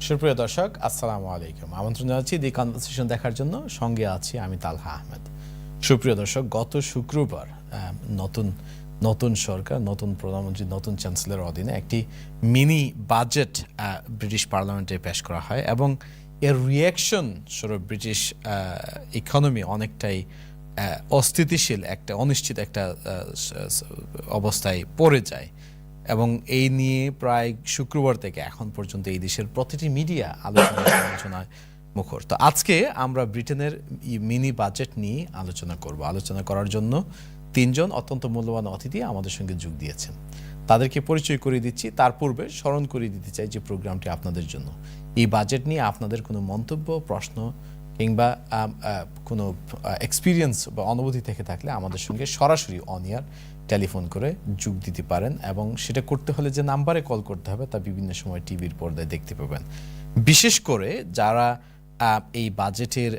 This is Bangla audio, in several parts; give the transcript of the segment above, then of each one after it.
সুপ্রিয় দর্শক, আসসালামু আলাইকুম। আমন্ত্রণ জানাচ্ছি দি কনভারসেশন দেখার জন্য। সঙ্গে আছি আমি তালহা আহমেদ। সুপ্রিয় দর্শক, গত শুক্রবার নতুন সরকার, নতুন প্রধানমন্ত্রী, নতুন চ্যান্সেলর অধীনে একটি মিনি বাজেট ব্রিটিশ পার্লামেন্টে পেশ করা হয় এবং এর রিয়াকশন স্বরূপ ব্রিটিশ ইকোনমি অনেকটাই অস্থিতিশীল, একটা অনিশ্চিত একটা অবস্থায় পড়ে যায় এবং এই নিয়ে প্রায় শুক্রবার থেকে এখন পর্যন্ত এই দেশের প্রতিটি মিডিয়া আলোচনায় মুখর। তো আজকে আমরা ব্রিটেনের মিনি বাজেট নিয়ে আলোচনা করার জন্য তিনজন অত্যন্ত মূল্যবান অতিথি আমাদের সঙ্গে যোগ দিয়েছেন। তাদেরকে পরিচয় করিয়ে দিচ্ছি। তার পূর্বে স্মরণ করিয়ে দিতে চাই যে প্রোগ্রামটি আপনাদের জন্য। এই বাজেট নিয়ে আপনাদের কোনো মন্তব্য, প্রশ্ন কিংবা কোনো এক্সপিরিয়েন্স বা অনুভূতি থেকে থাকলে আমাদের সঙ্গে সরাসরি অন এয়ার টেলিফোন করে যোগ দিতে পারেন এবং সেটা করতে হলে যে নাম্বারে কল করতে হবে তা বিভিন্ন সময় টিভির পর্দায় দেখতে পাবেন। বিশেষ করে যারা এই বাজেটের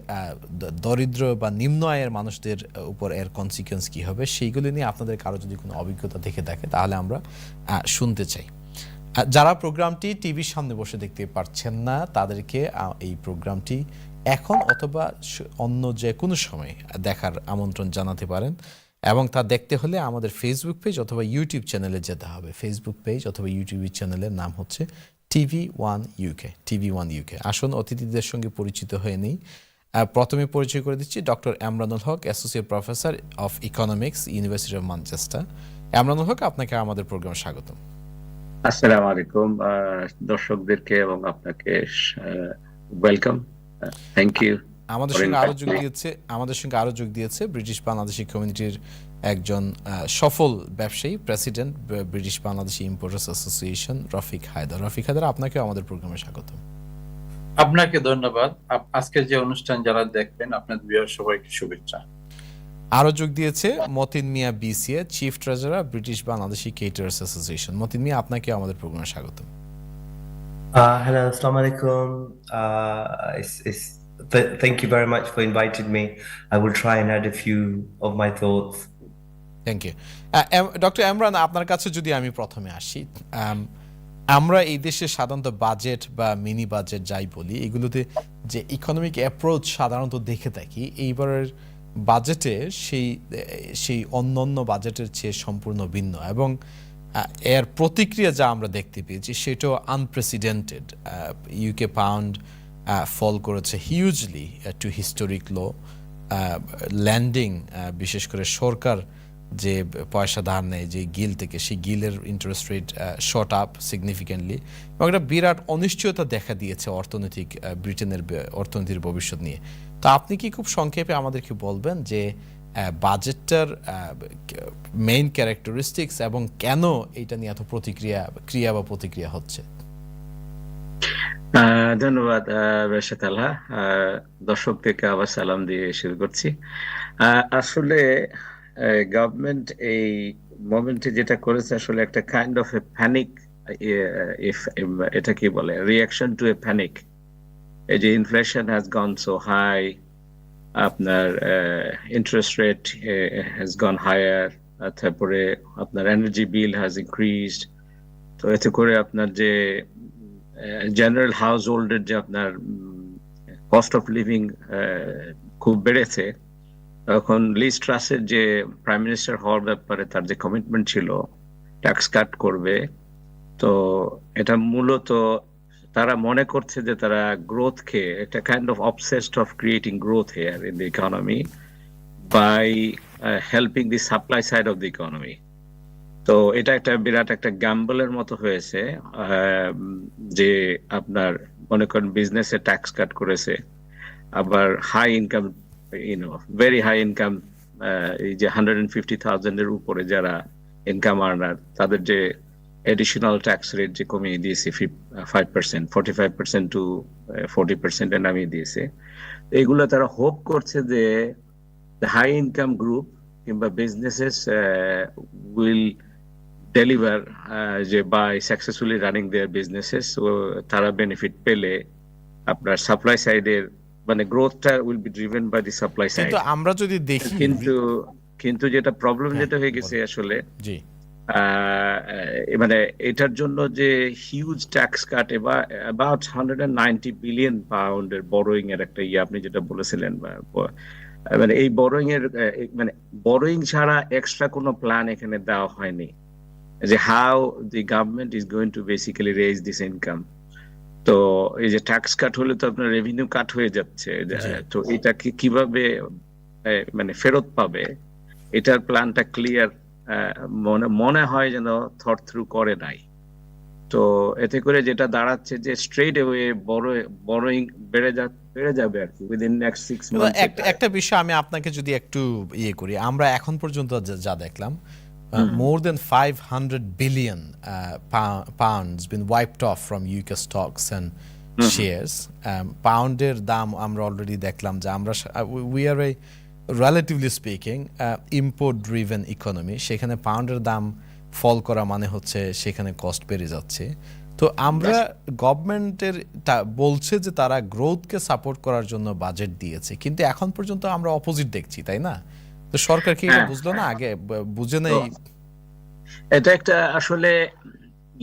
দরিদ্র বা নিম্ন আয়ের মানুষদের উপর এর কনসিকুয়েন্স কী হবে সেইগুলি নিয়ে আপনাদের কারো যদি কোনো অভিজ্ঞতা থেকে থাকে তাহলে আমরা শুনতে চাই। যারা প্রোগ্রামটি টিভির সামনে বসে দেখতে পারছেন না তাদেরকে এই প্রোগ্রামটি এখন অথবা অন্য যে কোনো সময় দেখার আমন্ত্রণ জানাতে পারেন এবং তা দেখতে হলে আমাদের ফেসবুক পেজ অথবা ইউটিউব চ্যানেলে যেতে হবে। ফেসবুক পেজ অথবা ইউটিউব চ্যানেলের নাম হচ্ছে টিভি ওয়ান ইউকে। আসুন অতিথিদের সঙ্গে পরিচিত হয়ে নেই। প্রথমে পরিচয় করে দিচ্ছি doctor Emranul Haq, associate professor of economics, university of Manchester. Emranul Haq, আপনাকে আমাদের প্রোগ্রামে স্বাগতম। আসসালামু আলাইকুম দর্শকদেরকে এবং আপনাকে ওয়েলকাম, থ্যাংক ইউ। আমাদের সঙ্গে আরো যোগ দিয়েছে ব্রিটিশ বাংলাদেশি কমিউনিটির একজন সফল ব্যবসায়ী, president British Bangladeshi importers association, Rafiq Haider. Rafiq Haider, আপনাকে আমাদের প্রোগ্রামে স্বাগত। আপনাকে ধন্যবাদ। আজকের যে অনুষ্ঠান যারা দেখবেন আপনাদের ভিউয়ার সবাইকে শুভেচ্ছা। আরো যোগ দিয়েছে Matin Mia BCA, chief treasurer British Bangladeshi caterers association. Matin Mia, আপনাকে আমাদের প্রোগ্রামে স্বাগত। Hello, Assalamu alaikum. Thank you very much for inviting me. I will try and add a few of my thoughts. Thank you. Doctor Imran, আপনার কাছে যদি আমি প্রথমে আসি, আমরা এই দেশে সাধারণত বাজেট বা মিনি বাজেট যাই বলি, এগুলোতে যে ইকোনমিক অ্যাপ্রোচ সাধারণত দেখে থাকি, এইবারের বাজেটে সেই অন্যান্য বাজেটের চেয়ে সম্পূর্ণ ভিন্ন এবং এর প্রতিক্রিয়া যা আমরা দেখতে পেয়েছি সেটাও আনপ্রেসিডেন্টেড। ইউকে পাউন্ড ফল করেছে হিউজলি টু হিস্টোরিক লো। ল্যান্ডিং, বিশেষ করে সরকার যে পয়সা ধার নেয় যে গিল থেকে, সেই গিলের interest rate shot up significantly এবং একটা বিরাট অনিশ্চয়তা দেখা দিয়েছে ব্রিটেনের অর্থনীতির ভবিষ্যৎ নিয়ে। তো আপনি কি খুব সংক্ষেপে আমাদেরকে বলবেন যে বাজেটটার মেইন ক্যারেক্টারিস্টিক্স এবং কেন এটা নিয়ে এত প্রতিক্রিয়া হচ্ছে? ধন্যবাদ তালহা। দর্শকদেরকে আবার সালাম দিয়ে শুরু করছি। আসলে গভর্নমেন্ট এই মোমেন্টে যেটা করেছে আসলে একটা কাইন্ড অফ এ প্যানিক, এটা কি বলে, রিঅ্যাকশন টু এ প্যানিক। এই যে inflation has gone so high, আপনার interest rate has gone higher, তারপরে আপনার এনার্জি বিল হ্যাজ ইনক্রিজড। তো এতে করে আপনার যে জেনারেল হাউস হোল্ডের যে আপনার কস্ট অফ লিভিং খুব বেড়েছে। তখন লিজ ট্রাসের যে প্রাইম মিনিস্টার হওয়ার ব্যাপারে তার যে কমিটমেন্ট ছিল ট্যাক্স কাট করবে, তো এটা মূলত তারা মনে করছে যে তারা গ্রোথকে একটা kind of obsessed of creating growth here in the economy by helping the supply side of the economy. তো এটা একটা বিরাট একটা গ্যাম্বলের মতো হয়েছে যে আপনার মনে করেন বিজনেসে ট্যাক্স কাট করেছে, আবার high income, very high income, এই যে 150,000 এর উপরে যারা ইনকাম আর্নার তাদের যে এডিশনাল ট্যাক্স রেট যে কমিয়ে দিয়েছে 5%, 45% টু 40% এ নামিয়ে দিয়েছে। এগুলো তারা হোপ করছে যে হাই ইনকাম গ্রুপ কিংবা বিজনেসেস উইল ডেলিভার যে by successfully running their businesses, তারা বেনিফিট পেলে আপনার সাপ্লাই সাইডের মানে গ্রোথটা will be driven by the supply side. আমরা যদি দেখি কিন্তু যেটা প্রবলেম যেটা হয়ে গেছে আসলে, মানে এটার জন্য যে হিউজ ট্যাক্স কাট এবার অ্যাবাউট 190 বিলিয়ন পাউন্ডের বরোয়িং এর একটা আপনি যেটা বলেছিলেন, মানে এই বরোয়িং এর মানে বরোয়িং ছাড়া এক্সট্রা কোনো প্ল্যান এখানে দেওয়া হয়নি যে how the government is going to basically raise this income. তো এই যে ট্যাক্স কাট হলে তো আপনার রেভিনিউ কাট হয়ে যাচ্ছে, তো এটা কিভাবে মানে ফেরত পাবে, এটার প্ল্যানটা ক্লিয়ার মনে হয় যেন থট থ্রু করে নাই। তো এতে করে যেটা দাঁড়াচ্ছে যে স্ট্রেট ওয়ে বড়োইং বেড়ে যাবে আর কি উইদিন নেক্সট 6 মান্থস। একটা বিষয় আমি আপনাকে যদি একটু করি, আমরা এখন পর্যন্ত যা দেখলাম, more than 500 billion pounds been wiped off from UK stocks and shares. পাউন্ডের দাম আমরা অলরেডি দেখলাম যে আমরা we are a relatively speaking import driven economy, সেখানে পাউন্ডের দাম ফল করা মানে হচ্ছে সেখানে কস্ট বেড়ে যাচ্ছে। তো আমরা গভর্নমেন্টের বলছে যে তারা গ্রোথকে সাপোর্ট করার জন্য বাজেট দিয়েছে, কিন্তু এখন পর্যন্ত আমরা অপোজিট দেখছি, তাই না? তো সরকার কি এটা বুঝলো না, আগে বুঝে নেই? এটা একটা আসলে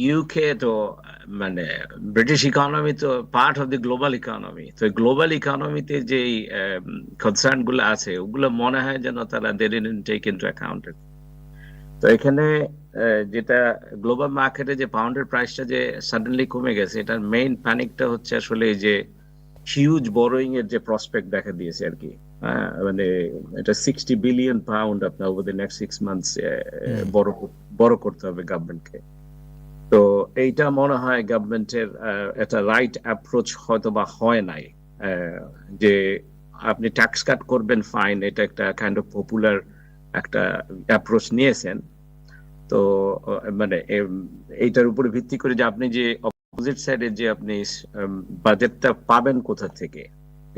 ইউকে তো মানে ব্রিটিশ ইকোনমি তো part of the global economy, তো গ্লোবাল ইকোনমিতে যে কনসার্ন গুলো আছে ওগুলো মনে হয় যেন তারা they didn't take into account. তো এখানে যেটা গ্লোবাল মার্কেটে যে পাউন্ডের প্রাইসটা যে সাডেনলি কমে গেছে, এটার মেইন প্যানিকটা হচ্ছে আসলে এই যে হিউজ বরোয়িং এর যে প্রসপেক্ট দেখা দিয়েছে আর কি। মানে এটা 60 বিলিয়ন পাউন্ড আপনার ওভার দ্য নেক্সট 6 মান্থস বড় করতে হবে গভর্নমেন্টকে। তো এইটা মনে হয় গভর্নমেন্টের একটা রাইট অ্যাপ্রোচ হয়তো বা হয় নাই, যে আপনি ট্যাক্স কাট করবেন ফাইন, এটা একটা কাইন্ড অফ পপুলার একটা অ্যাপ্রোচ নিয়েছেন। তো মানে এইটার উপরে ভিত্তি করে যে আপনি যে অপোজিট সাইডে যে আপনি বাজেটটা পাবেন কোথা থেকে,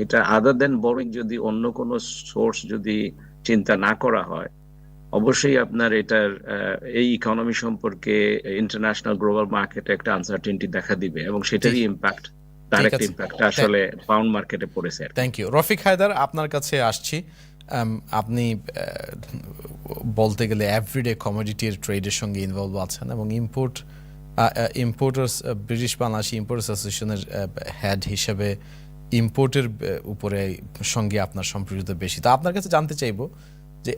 এটা আদার দেন বরোইং যদি অন্য কোনো সোর্স যদি চিন্তা না করা হয়, অবশ্যই আপনার এটার এই ইকোনমি সম্পর্কে ইন্টারন্যাশনাল গ্লোবাল মার্কেটে একটা আনসার্টেনিটি দেখা দিবে এবং সেটারই ইম্প্যাক্ট, ডাইরেক্ট ইম্প্যাক্ট আসলে পাউন্ড মার্কেটে পড়েছে। Thank you. রফিক হায়দার, আপনার কাছে আসছি। আপনি বলতে গেলে এভরিডে কমোডিটির ট্রেডের সঙ্গে ইনভলভ আছেন এবং ইম্পোর্টার্স ব্রিটিশ বাংলাদেশি ইম্পোর্টার্স অ্যাসোসিয়েশনের হেড হিসেবে ইম্পোর্টের উপরে সঙ্গে আপনার সম্পৃক্ততা বেশি। তো আপনার কাছে জানতে চাইবো যে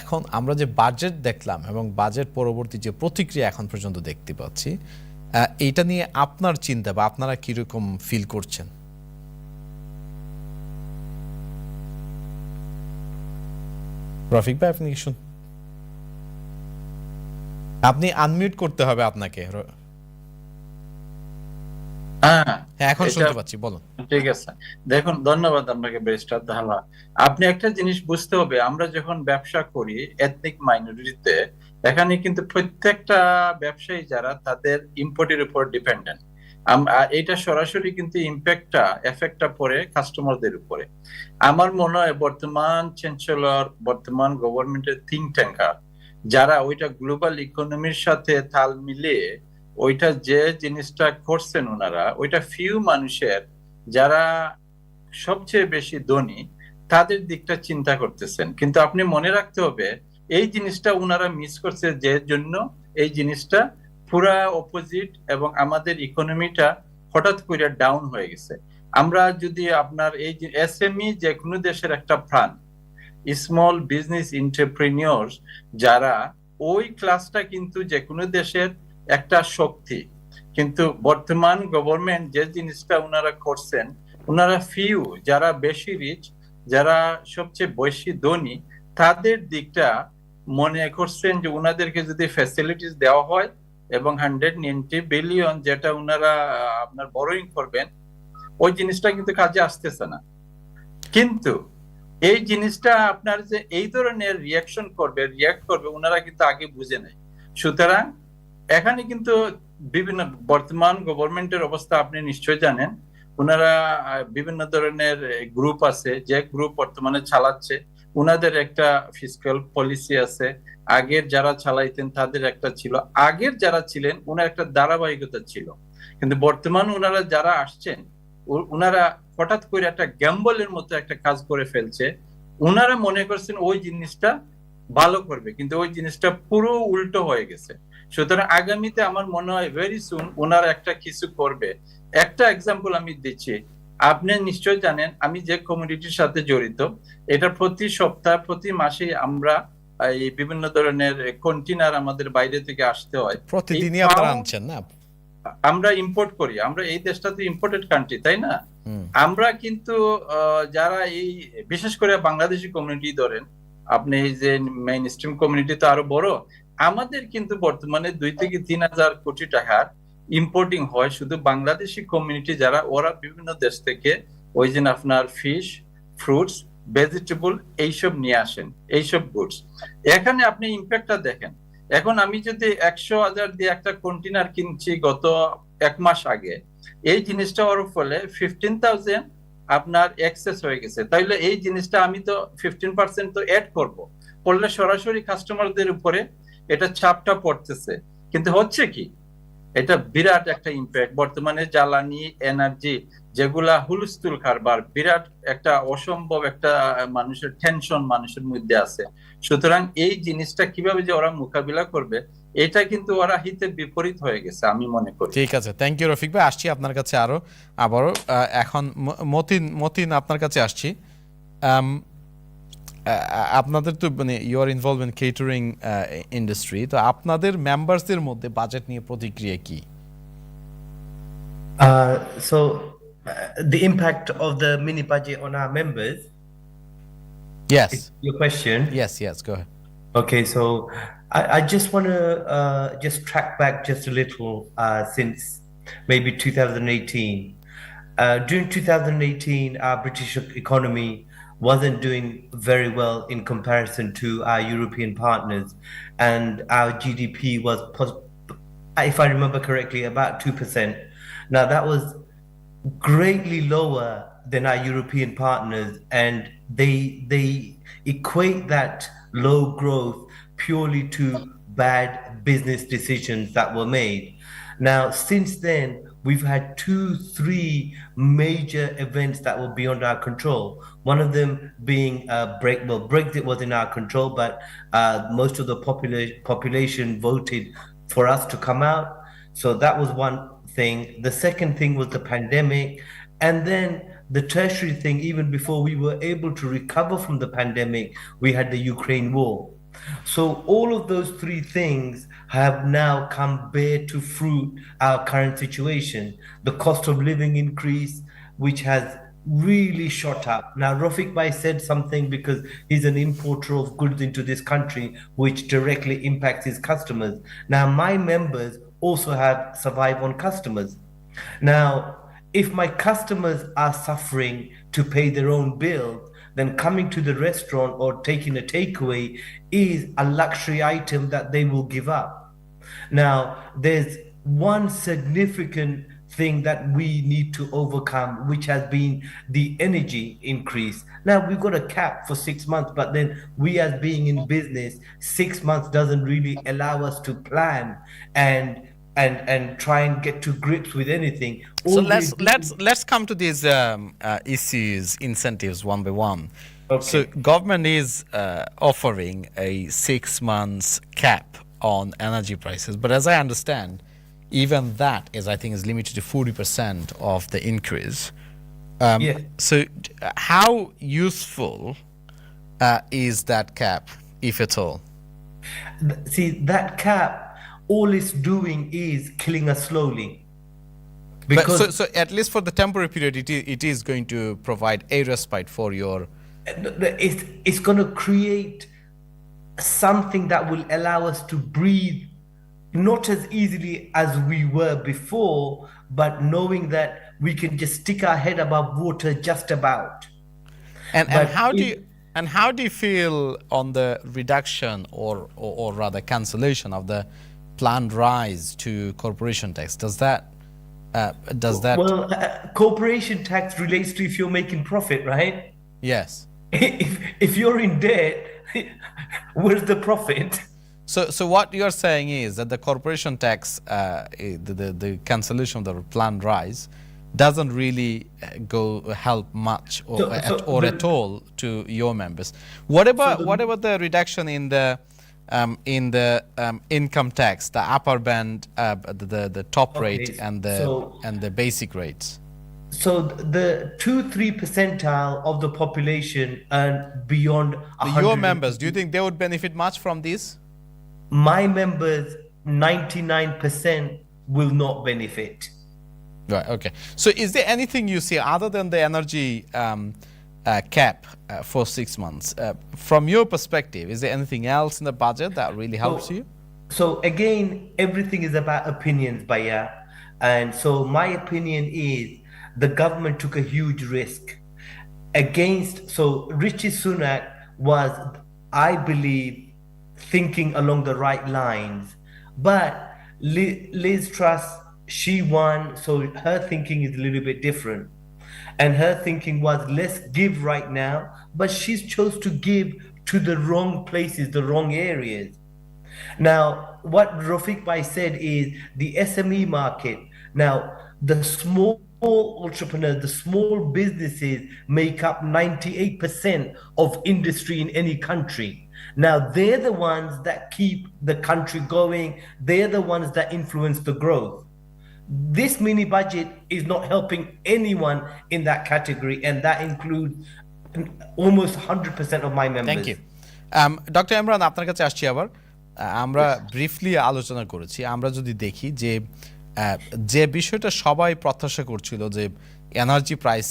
এখন আমরা যে বাজেট দেখলাম এবং বাজেট পরবর্তী যে প্রতিক্রিয়া এখন পর্যন্ত দেখতে পাচ্ছি, এইটা নিয়ে আপনার চিন্তা বা আপনারা কিরকম ফিল করছেন? রফিক ভাই, আপনি কি আপনি আনমিউট করতে হবে আপনাকে। হ্যাঁ, এখন শুনতে পাচ্ছি, বলুন। ঠিক আছে, দেখুন, ধন্যবাদ আপনাকে ব্যারিস্টার তাহলা। আপনি একটা জিনিস বুঝতে হবে, আমরা যখন ব্যবসা করি এথনিক মাইনরিটিতে, এখানে কিন্তু প্রত্যেকটা ব্যবসায়ী যারা তাদের ইম্পোর্টের উপর ডিপেন্ডেন্ট, এটা সরাসরি কিন্তু এফেক্টটা পড়ে কাস্টমারদের উপরে। আমার মনে হয় বর্তমান চ্যান্সেলর, বর্তমান গভর্নমেন্টের থিঙ্ক ট্যাঙ্কার যারা ওইটা গ্লোবাল ইকোনমির সাথে তাল মিলিয়ে ওইটা যে জিনিসটা করছেন, ওনারা ওইটা ফিউ মানুষের যারা সবচেয়ে বেশি ধনী তাদের দিকটা চিন্তা করতেছেন। কিন্তু আপনি মনে রাখতে হবে এই জিনিসটা ওনারা মিস করছে, যে জন্য এই জিনিসটা পুরা অপোজিট এবং আমাদের ইকোনমিটা হঠাৎ করে ডাউন হয়ে গেছে। আমরা যদি আপনার এই যে এসএমই যে কোনো দেশের একটা প্রাণ, স্মল বিজনেস এন্টারপ্রেনিয়র যারা, ওই ক্লাসটা কিন্তু যে কোনো দেশের একটা শক্তি। কিন্তু বর্তমান গভর্নমেন্ট যে জিনিসটা ওনারা করছেন, ওনারা ফিউ যারা বেশি রিচ, যারা সবচেয়ে বেশি ধনী, তাদের দিকটা মনে করছেন যে ওনাদেরকে যদি ফ্যাসিলিটিস দেওয়া হয় এবং 190 বিলিয়ন যেটা ওনারা আপনার বরোইং করবেন, ওই জিনিসটা কিন্তু কাজে আসতেছে না। কিন্তু এই জিনিসটা আপনার যে এই ধরনের রিয়াক্ট করবে ওনারা কিন্তু আগে বুঝে নেয়। সুতরাং এখানে কিন্তু বিভিন্ন বর্তমান গভর্নমেন্টের অবস্থা আপনি নিশ্চয় জানেন, ওনারা বিভিন্ন ধরনের গ্রুপ আছে, যে গ্রুপ বর্তমানে চালাচ্ছে, ওনাদের একটা ফিসক্যাল পলিসি আছে। আগের যারা চালাইতেন তাদের একটা ছিল, আগের যারা ছিলেন ওনার একটা ধারাবাহিকতা ছিল। কিন্তু বর্তমান ওনারা যারা আসছেন, ওনারা হঠাৎ করে একটা গ্যাম্বলের মতো একটা কাজ করে ফেলছে। ওনারা মনে করছেন ওই জিনিসটা ভালো করবে, কিন্তু ওই জিনিসটা পুরো উল্টো হয়ে গেছে। সুতরাং আগামীতে আমার মনে হয় ভেরি সুন ওনারা একটা কিছু করবে। একটা এক্সাম্পল আমি দিচ্ছি, আপনি নিশ্চয় জানেন আমি যে কমিউনিটির সাথে জড়িত, এটা প্রতি সপ্তাহ প্রতি মাসে আমরা এই বিভিন্ন ধরনের কন্টেনার আমাদের বাইরে থেকে আসতে হয়। এই প্রতিদিনই আপনারা আনছেন না? আমরা ইম্পোর্ট করি, আমরা এই দেশটা তো ইম্পোর্টেড কান্ট্রি, তাই না? আমরা কিন্তু যারা এই বিশেষ করে বাংলাদেশি কমিউনিটি ধরেন, আপনি এই যে মেইন স্ট্রিম কমিউনিটি তো আরো বড়, আমাদের কিন্তু বর্তমানে 2 থেকে 3 হাজার কোটি টাকার ইম্পোর্টিং হয় শুধু বাংলাদেশি কমিউনিটি যারা, ওরা বিভিন্ন দেশ থেকে ওই যে আপনার ফিশ, ফ্রুটস, ভেজিটেবল এইসব নিয়ে আসেন, এইসব গুডস। এখানে আপনি ইম্প্যাক্টটা দেখেন। এখন আমি যদি 100,000 দিয়ে একটা কন্টেনার কিনছি গত 1 মাস আগে, এই জিনিসটা ওর ফলে 15,000 আপনার এক্সেস হয়ে গেছে, তাইলে এই জিনিসটা আমি তো 15% তো অ্যাড করব, করলে সরাসরি কাস্টমারদের উপরে এটা ছাপটা পড়তেছে। কিন্তু হচ্ছে কি, এটা বিরাট একটা ইম্প্যাক্ট। বর্তমানে জ্বালানি, এনার্জি যেগুলা হুলস্থুল কারবার, বিরাট একটা অসম্ভব একটা মানুষের টেনশন মানুষের মধ্যে আছে। সুতরাং এই জিনিসটা কিভাবে যে ওরা মোকাবিলা করবে, এটা কিন্তু ওরা হিতে বিপরীত হয়ে গেছে আমি মনে করি। ঠিক আছে, থ্যাংক ইউ রফিক ভাই। আসছি আপনার কাছে আবারও এখন মতিন আপনার কাছে আসছি। আপনাদের তো মানে you are involve in catering industry, তো আপনাদের মেম্বারসদের মধ্যে বাজেট নিয়ে প্রতিক্রিয়া কি? So the impact of the mini budget on our members, Yes. is your question? Yes, go ahead. Okay, so I just want to just track back just a little since maybe 2018. During 2018, our British economy wasn't doing very well in comparison to our European partners, and our GDP was, if I remember correctly, about 2%. Now that was greatly lower than our European partners, and they equate that low growth purely to bad business decisions that were made. Now, since then, we've had 2-3 major events that were beyond our control. One of them being Brexit was in our control, but most of the population voted for us to come out. So that was one thing. The second thing was the pandemic. And then the tertiary thing, even before we were able to recover from the pandemic, we had the Ukraine war. So all of those three things have now come bear to fruit our current situation. The cost of living increase, which has really shot up. Now, Rafique Bhai said something because he's an importer of goods into this country, which directly impacts his customers. Now, my members also have survive on customers. Now, if my customers are suffering to pay their own bills, then coming to the restaurant or taking a takeaway is a luxury item that they will give up. Now, there's one significant thing that we need to overcome, which has been the energy increase. Now, we've got a cap for 6 months, but then we, as being in business, 6 months doesn't really allow us to plan and try and get to grips with anything. So let's come to these issues, incentives one by one. Okay. So government is offering a 6 months cap on energy prices, but as I understand, even that is, I think, is limited to 40% of the increase. Yeah. So how useful is that cap, if at all? See, that cap, all it's doing is killing us slowly. Because So at least for the temporary period, it is going to provide a respite for your... it's going to create something that will allow us to breathe not as easily as we were before, but knowing that we can just stick our head above water just about. And But how do you feel on the reduction or rather cancellation of the planned rise to corporation tax? Does that Well, corporation tax relates to if you're making profit, right? Yes. If you're in debt, where's the profit? So what you're saying is that the corporation tax, the cancellation of the planned rise doesn't really go help much or at all to your members. What about the reduction in the income tax, the upper band, the top rate and the basic rates? So the 2-3 percentile of the population earn beyond 100. Your members, do you think they would benefit much from this? My members, 99% will not benefit. Right. Okay. So, is there anything you see other than the energy cap for 6 months? From your perspective, is there anything else in the budget that really helps you? So again, everything is about opinions, Baya. And so my opinion is the government took a huge risk against. So Rishi Sunak was, I believe, thinking along the right lines, but Liz Truss, she won, so her thinking is a little bit different. And her thinking was, let's give right now, but she's chose to give to the wrong places, the wrong areas. Now, what Rafique Bhai said is the SME market. Now, the small entrepreneurs, the small businesses make up 98% of industry in any country. Now, they're the ones that keep the country going. They're the ones that influence the growth. This mini budget is not helping anyone in that category, and that includes almost 100% of my members. Thank you. Dr. Emran, আপনার কাছে আসছি আবার। আমরা ব্রিফলি আলোচনা করেছি। আমরা যদি দেখি যে বিষয়টা সবাই প্রত্যাশা করছিল যে এনার্জি প্রাইস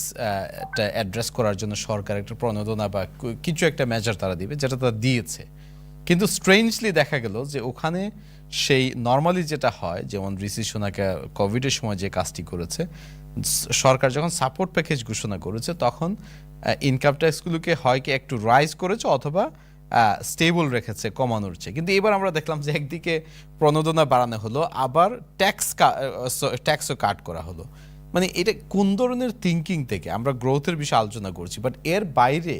অ্যাড্রেস করার জন্য সরকার একটা প্রণোদনা বা কিছু একটা মেজার তারা দিবে, যেটা তারা দিয়েছে। কিন্তু স্ট্রেঞ্জলি দেখা গেল যে ওখানে সেই নর্মালি যেটা হয়, যেমন ঋষি সোনাকে কোভিডের সময় যে কাজটি করেছে, সরকার যখন সাপোর্ট প্যাকেজ ঘোষণা করেছে তখন ইনকাম ট্যাক্সগুলোকে হয় কি একটু রাইজ করেছে অথবা স্টেবল রেখেছে কমানোর চেয়ে। কিন্তু এবার আমরা দেখলাম যে একদিকে প্রণোদনা বাড়ানো হলো, আবার ট্যাক্সও কাট করা হলো। মানে এটা কোন ধরনের থিঙ্কিং থেকে? আমরা গ্রোথের বিষয়ে আলোচনা করছি, বাট এর বাইরে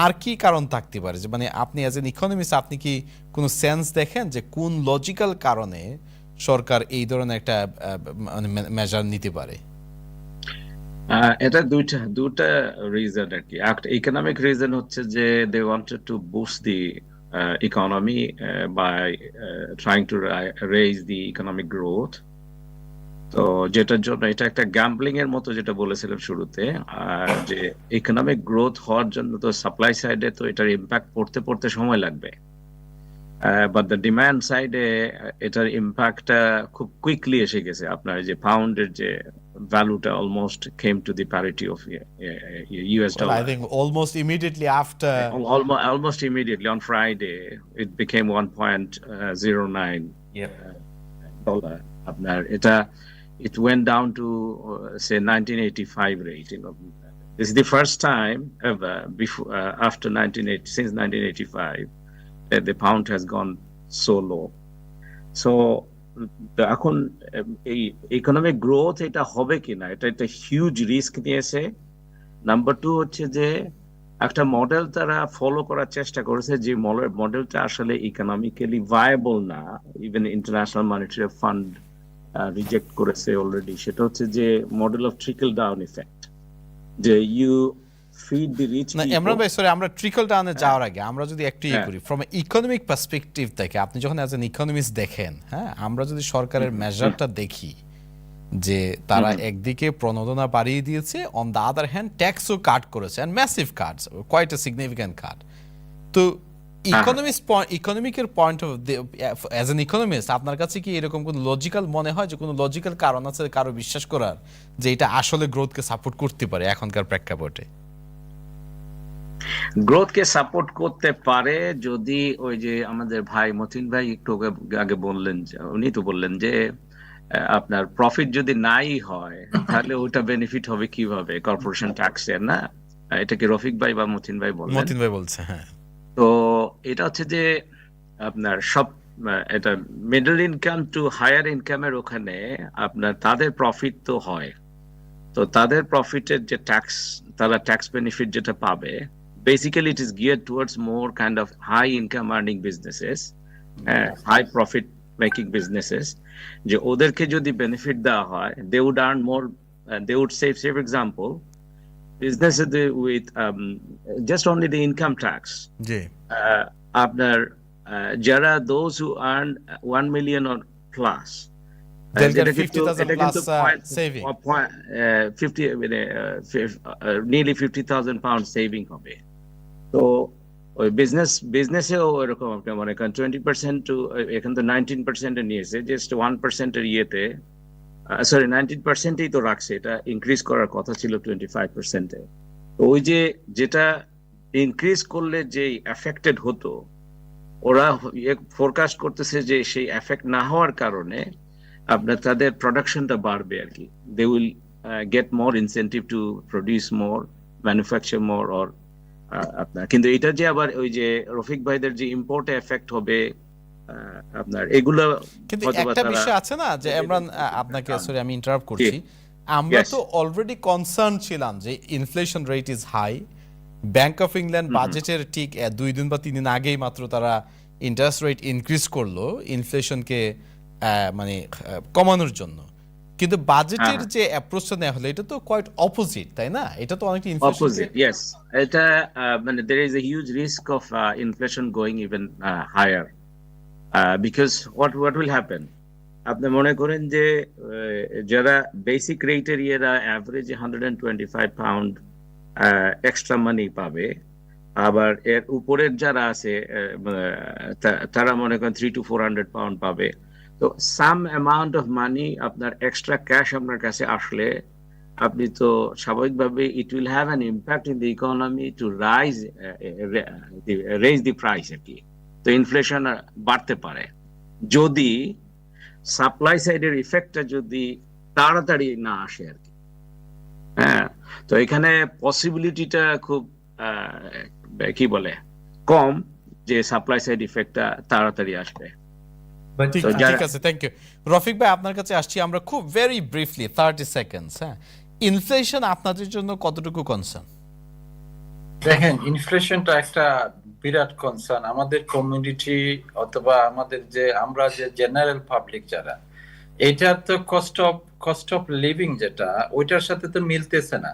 আর কি কারণ থাকতে পারে? যে মানে আপনি অ্যাজ এন ইকোনমিস্ট আপনি কি কোনো সেন্স দেখেন যে কোন লজিক্যাল কারণে সরকার এই ধরনের একটা মানে মেজার নিতে পারে? এটা দুটা রিজন আর কি। একটা ইকোনমিক রিজন হচ্ছে যে they wanted to boost the economy by trying to raise the economic growth. তো যেটার জন্য এটা একটা গ্যাম্বলিং এর মতো, যেটা বলেছিলাম শুরুতে, যে ইকোনমিক গ্রোথ হওয়ার জন্য তো সাপ্লাই সাইডে তো এটার ইম্প্যাক্ট পড়তে সময় লাগবে, বাট দ্য ডিমান্ড সাইডে এটার ইম্প্যাক্টটা খুব কুইকলি এসে গেছে। আপনার যে পাউন্ডের যে ভ্যালুটা almost came to the parity of US dollar. I think almost immediately after almost immediately on Friday it became 1.09 dollar. আপনার এটা it went down to say 1985 rate. This is the first time ever before after 1980 since 1985 that the pound has gone so low. So এখন এই ইকোনমিক গ্রোথ এটা হবে কিনা, এটা একটা হিউজ রিস্ক নিয়েছে। নাম্বার 2 হচ্ছে যে একটা মডেল তারা ফলো করার চেষ্টা করেছে, যে মডেলটা আসলে ইকোনমিক্যালি ভায়াবল না, even international monetary fund reject করেছে অলরেডি। সেটা হচ্ছে যে model of trickle down effect, যে ইউ ফিড দি রিচ। না এমরান ভাই, সরি, আমরা ট্রিকল ডাউনে যাওয়ার আগে আমরা যদি একটু করি ফ্রম ইকোনমিক পার্সপেক্টিভ থেকে, আপনি যখন অ্যাজ এন ইকোনমিস্ট দেখেন, হ্যাঁ, আমরা যদি সরকারের মেজারটা দেখি যে তারা একদিকে প্রণোদনা বাড়িয়ে দিয়েছে, অন দ্য আদার হ্যান্ড ট্যাক্সও কাট করেছে, and massive cuts, quite a significant cut. তো ইকোনমিকের point of as an economist আপনার কাছে কি এরকম কোনো লজিক্যাল মনে হয়, যে কোনো লজিক্যাল কারণ আছে কারো বিশ্বাস করার যে এটা আসলে গ্রোথকে সাপোর্ট করতে পারে এখনকার প্রেক্ষাপটে? গ্রোথকে সাপোর্ট করতে পারে যদি ওই যে আমাদের ভাই মতিন ভাই একটু আগে বললেন, উনি তো বললেন যে আপনার প্রফিট যদি নাই হয় তাহলে ওটা বেনিফিট হবে কিভাবে? কর্পোরেশন ট্যাক্সের, না? এটা কি রফিক ভাই বা মতিন ভাই বললেন? মতিন ভাই বলছে, হ্যাঁ। তো এটা হচ্ছে যে আপনার সব এটা মিডল ইনকাম টু হায়ার ইনকামের ওখানে আপনার তাদের প্রফিট তো হয়, তো তাদের প্রফিটের যে ট্যাক্স, তারা ট্যাক্স বেনিফিট যেটা পাবে, basically it is geared towards more kind of high income earning businesses, high profit making businesses, যে ওদেরকে যদি বেনিফিট দেওয়া হয়, they would earn more they would say for example, business with just only the income tax. জি আপনার যারা those who earn 1 million or plus, they'll get যেটা কিন্তু 50,000 এটা plus কিন্তু saving 50 মানে nearly 50,000 pound সেভিং হবে। তো ওই বিজনেসেও এরকম আপনি মনে করেন 20% টু, এখন তো 19% নিয়েছে, জাস্ট 1% ইয়েতে, সরি 19%ই তো রাখছে, এটা ইনক্রিজ করার কথা ছিল 25%। তো ওই যে যেটা ইনক্রিজ করলে যে এফেক্টেড হতো, ওরা ফোরকাস্ট করতেছে যে সেই এফেক্ট না হওয়ার কারণে আপনার তাদের প্রোডাকশনটা বাড়বে আর কি, they will get more incentive to produce more, manufacture more or আপনার। কিন্তু এটা যে আবার ওই যে রফিক ভাইদের যে ইম্পোর্টে এফেক্ট হবে আপনার, এগুলো কিন্তু হয়তোবা একটা তারা বিষয় আছে না যে ইমরান, আপনাকে সরি আমি ইন্টারাপ্ট করছি, আমরা Yes. তো অলরেডি কনসার্ন ছিলাম যে inflation rate is high. Bank of England বাজেটের ঠিক 2 দিন বা 3 দিন আগেই মাত্র তারা ইন্টারেস্ট রেট ইনক্রিজ করলো ইনফ্লেশনকে মানে কমানোর জন্য। কিন্তু বাজেটের যে অ্যাপ্রোচটা নেওয়া হলো এটা তো কোয়াইট অপোজিট, তাই না? এটা তো অনেকটা ইনফ্লেশনকে opposite, yes. এটা মানে there is a huge risk of inflation going even higher, because what will happen, আপনি মনে করেন যে যারা বেসিক রেটের ইয়েরা অ্যাভারেজ 125 পাউন্ড এক্সট্রা মানি পাবে, আবার এর উপরের যারা আছে তারা মনে করেন 300 to 400 পাউন্ড পাবে। তো সাম অ্যামাউন্ট অফ মানি আপনার এক্সট্রা ক্যাশ আপনার কাছে আসলে আপনি তো স্বাভাবিকভাবে it will have an impact in the economy to raise the price আর কি। তো ইনফ্লেশন বাড়তে পারে যদি সাপ্লাই সাইডের ইফেক্টটা যদি তাড়াতাড়ি না আসে আর কি। হ্যাঁ, তো এখানে পসিবিলিটিটা খুব কি বলে কম যে সাপ্লাই সাইড ইফেক্টটা তাড়াতাড়ি আসবে। But ঠিক ঠিক আছে, থ্যাংক ইউ। রফিক ভাই আপনার কাছে আসছি আমরা খুব ভেরি ব্রিফলি 30 সেকেন্ডস। হ্যাঁ, ইনফ্লেশন আপনাদের জন্য কতটুকু কনসার্ন? দেখেন, ইনফ্লেশনটা একটা বিরাট কনসার্ন আমাদের কমিউনিটি, অথবা আমাদের যে আমরা যে জেনারেল পাবলিক যারা, এটা তো কস্ট অফ লিভিং যেটা, ওইটার সাথে তো মিলতেছে না।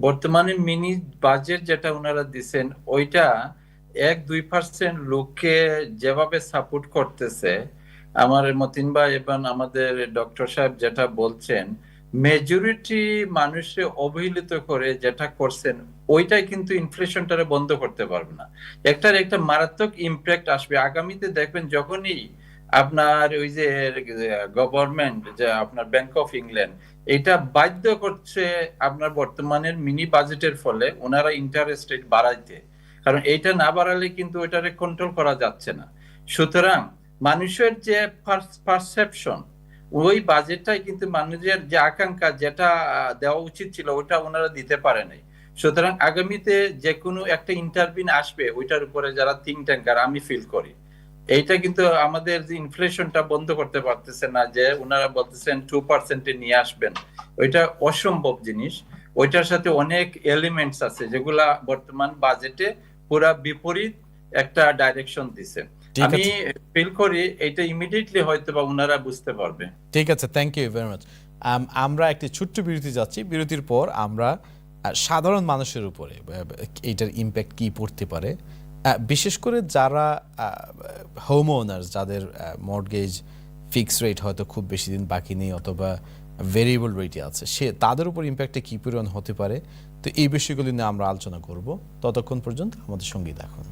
বর্তমানে মিনি বাজেট যেটা ওনারা দিচ্ছেন, ওইটা 1-2% লোককে যেভাবে সাপোর্ট করতেছে, আমার মতিন ভাই এবং আমাদের ডক্টর সাহেব যেটা বলছেন, মেজরিটি মানুষে অবহেলিত করে যেটা করছেন, ওইটাই কিন্তু ইনফ্লেশনটারে বন্ধ করতে পারবে না। একটা মারাত্মক ইম্প্যাক্ট আসবে আগামীতে। দেখবেন যখনই আপনার ওই যে গভর্নমেন্ট, যে আপনার ব্যাংক অফ ইংল্যান্ড, এটা বাধ্য করছে আপনার বর্তমানের মিনি বাজেটের ফলে ওনারা ইন্টারেস্ট রেট বাড়াইতে, কারণ এইটা না বাড়ালে কিন্তু ওইটারে কন্ট্রোল করা যাচ্ছে না। সুতরাং মানুষের যে পারসেপশন, ওই বাজেটটাই কিন্তু মানুষের যে আকাঙ্ক্ষা যেটা দেওয়া উচিত ছিল ওটা ওনারা দিতে পারে নাই। সুতরাং আগামীতে যে কোনো একটা ইন্টারভিন আসবে ওইটার উপরে যারা থিঙ্ক ট্যাঙ্কার, আমি ফিল করি এইটা কিন্তু আমাদের যে ইনফ্লেশনটা বন্ধ করতে পারতেছে না। যে ওনারা বলতেছেন 2% নিয়ে আসবেন, ওইটা অসম্ভব জিনিস। ওইটার সাথে অনেক এলিমেন্টস আছে যেগুলা বর্তমান বাজেটে পুরা বিপরীত একটা ডাইরেকশন দিছে। আমি ফিল করি এটা ইমিডিয়েটলি হয়তো বা ওনারা বুঝতে পারবে। ঠিক আছে, থ্যাংক ইউ ভেরি মাচ। আমরা একটি ছোট্ট বিরতি যাচ্ছি, বিরতির পর আমরা সাধারণ মানুষের উপরে এইটার ইম্প্যাক্ট কি পড়তে পারে, বিশেষ করে যারা হোম ওনার্স, যাদের মর্টগেজ ফিক্স রেট হয়তো খুব বেশি দিন বাকি নেই অথবা ভেরিয়েবল রেটে আছে, তাদের উপর ইম্প্যাক্টটা কী পরিমাণ হতে পারে। তো এই বিষয়গুলি নিয়ে আমরা আলোচনা করব। ততক্ষণ পর্যন্ত আমাদের সঙ্গেই থাকুন।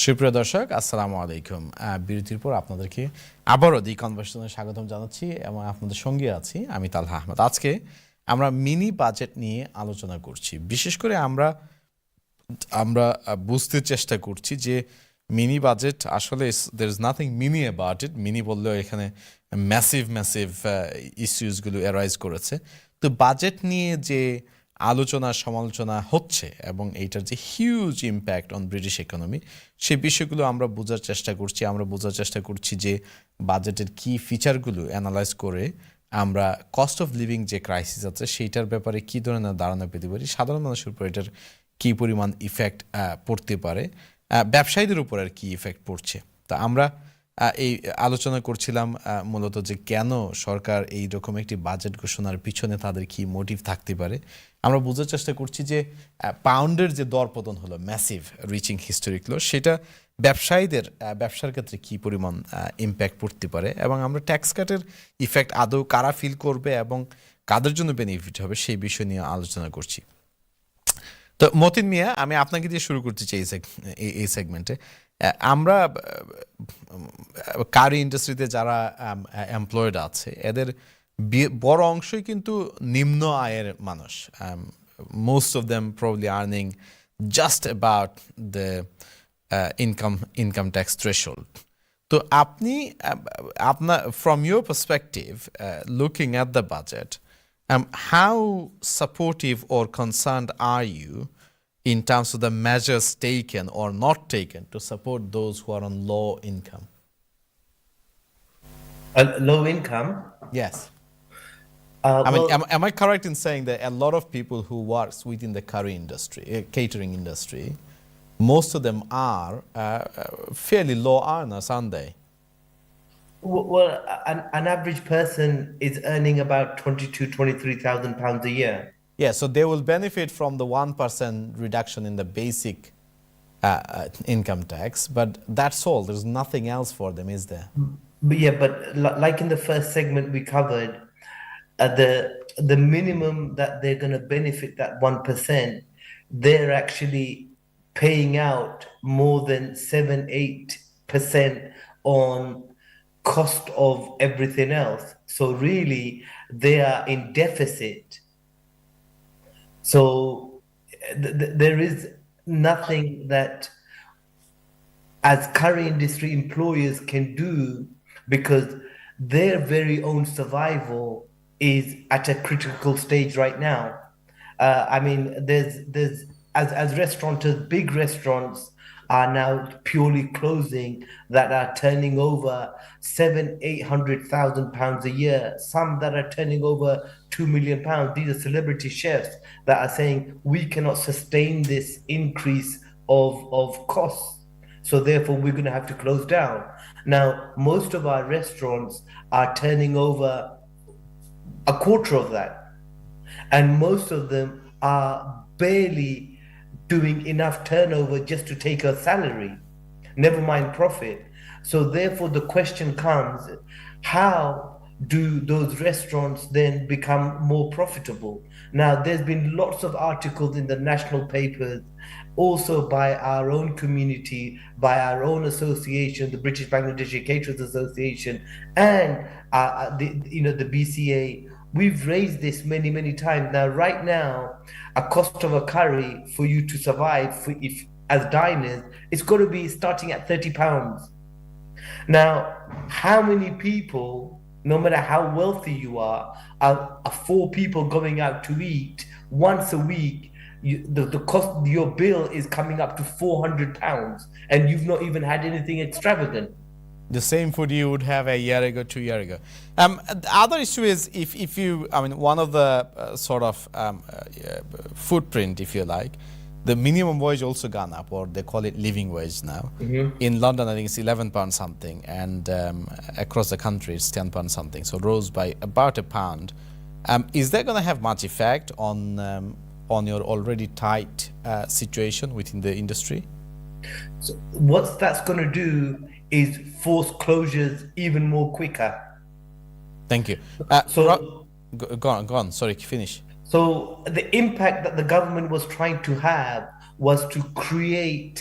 সুপ্রিয় দর্শক আসসালামু আলাইকুম। বিরতির পর আপনাদেরকে আবারও দি কনভারসেশনে স্বাগতম জানাচ্ছি এবং আপনাদের সঙ্গে আছি আমি তালহা আহমদ। আজকে আমরা মিনি বাজেট নিয়ে আলোচনা করছি। বিশেষ করে আমরা বুঝতে চেষ্টা করছি যে মিনি বাজেট আসলে there is nothing mini about it. Mini বললেও এখানে ম্যাসিভ ইস্যুসগুলো অ্যারাইজ করেছে। তো বাজেট নিয়ে যে আলোচনা সমালোচনা হচ্ছে এবং এইটার যে huge impact on British economy, সেই বিষয়গুলো আমরা বোঝার চেষ্টা করছি যে বাজেটের কি ফিচারগুলো অ্যানালাইজ করে আমরা কস্ট অফ লিভিং যে ক্রাইসিস আছে সেইটার ব্যাপারে কী ধরনের ধারণা পেতে পারি, সাধারণ মানুষের উপর এটার কী পরিমাণ ইফেক্ট পড়তে পারে, ব্যবসায়ীদের উপর আর কি ইফেক্ট পড়ছে। তো আমরা এই আলোচনা করছিলাম মূলত যে কেন সরকার এই রকম একটি বাজেট ঘোষণার পিছনে তাদের কি মোটিভ থাকতে পারে। আমরা বোঝার চেষ্টা করছি যে পাউন্ডের যে দরপতন হলো ম্যাসিভ রিচিং হিস্টোরিক লো, সেটা ব্যবসার ক্ষেত্রে কি পরিমাণ ইম্প্যাক্ট পড়তে পারে এবং আমরা ট্যাক্স কাটের ইফেক্ট আদৌ কারা ফিল করবে এবং কাদের জন্য বেনিফিট হবে সেই বিষয় নিয়ে আলোচনা করছি। তো মতিন মিয়া, আমি আপনাকে দিয়ে শুরু করতে চাই এই সেগমেন্টে। আমরা কারি ইন্ডাস্ট্রিতে যারা এমপ্লয়েড আছে এদের বড় অংশই কিন্তু নিম্ন আয়ের মানুষ। Most of them probably earning just about the income tax threshold. তো আপনি আপনার from your perspective looking at the budget, how supportive or concerned are you in terms of the measures taken or not taken to support those who are on low income? Low income? Yes. I mean, well, am I correct in saying that a lot of people who works within the curry industry, catering industry, most of them are fairly low earners, aren't they? well, an average person is earning about 23,000 pounds a year. Yeah, so they will benefit from the 1% reduction in the basic income tax, but that's all. There's nothing else for them, is there? But like in the first segment we covered, the minimum that they're going to benefit, that 1%, they're actually paying out more than 7-8% on cost of everything else. So really, they are in deficit. So there is nothing that as curry industry employers can do, because their very own survival is at a critical stage right now. I mean, there's as restaurateurs, big restaurants are now purely closing that are turning over 700,000-800,000 pounds a year. Some that are turning over £2 million. These are celebrity chefs that are saying we cannot sustain this increase of costs. So therefore we're going to have to close down. Now, most of our restaurants are turning over a quarter of that. And most of them are barely doing enough turnover just to take a salary, never mind profit. So therefore the question comes, how do those restaurants then become more profitable? Now, there's been lots of articles in the national papers, also by our own community, by our own association, the British Bangladeshi Caterers Association, and the BCA. We've raised this many times. Now, right now, a cost of a curry for you to survive, if as diners, it's got to be starting at £30. Now, how many people, no matter how wealthy you are 4 people going out to eat once a week, the cost of your bill is coming up to £400, and you've not even had anything extravagant. The same food you would have a year ago, 2 years ago. The other issue is if you, I mean, one of the sort of footprint, if you like, the minimum wage also gone up, or they call it living wage now. Mm-hmm. In London, I think it's £11 something, and across the country it's £10 something. So rose by about £1. Is that going to have much effect on your already tight situation within the industry? So what that's going to do is force closures even more quicker. Thank you. Go on. Sorry, finish. So the impact that the government was trying to have was to create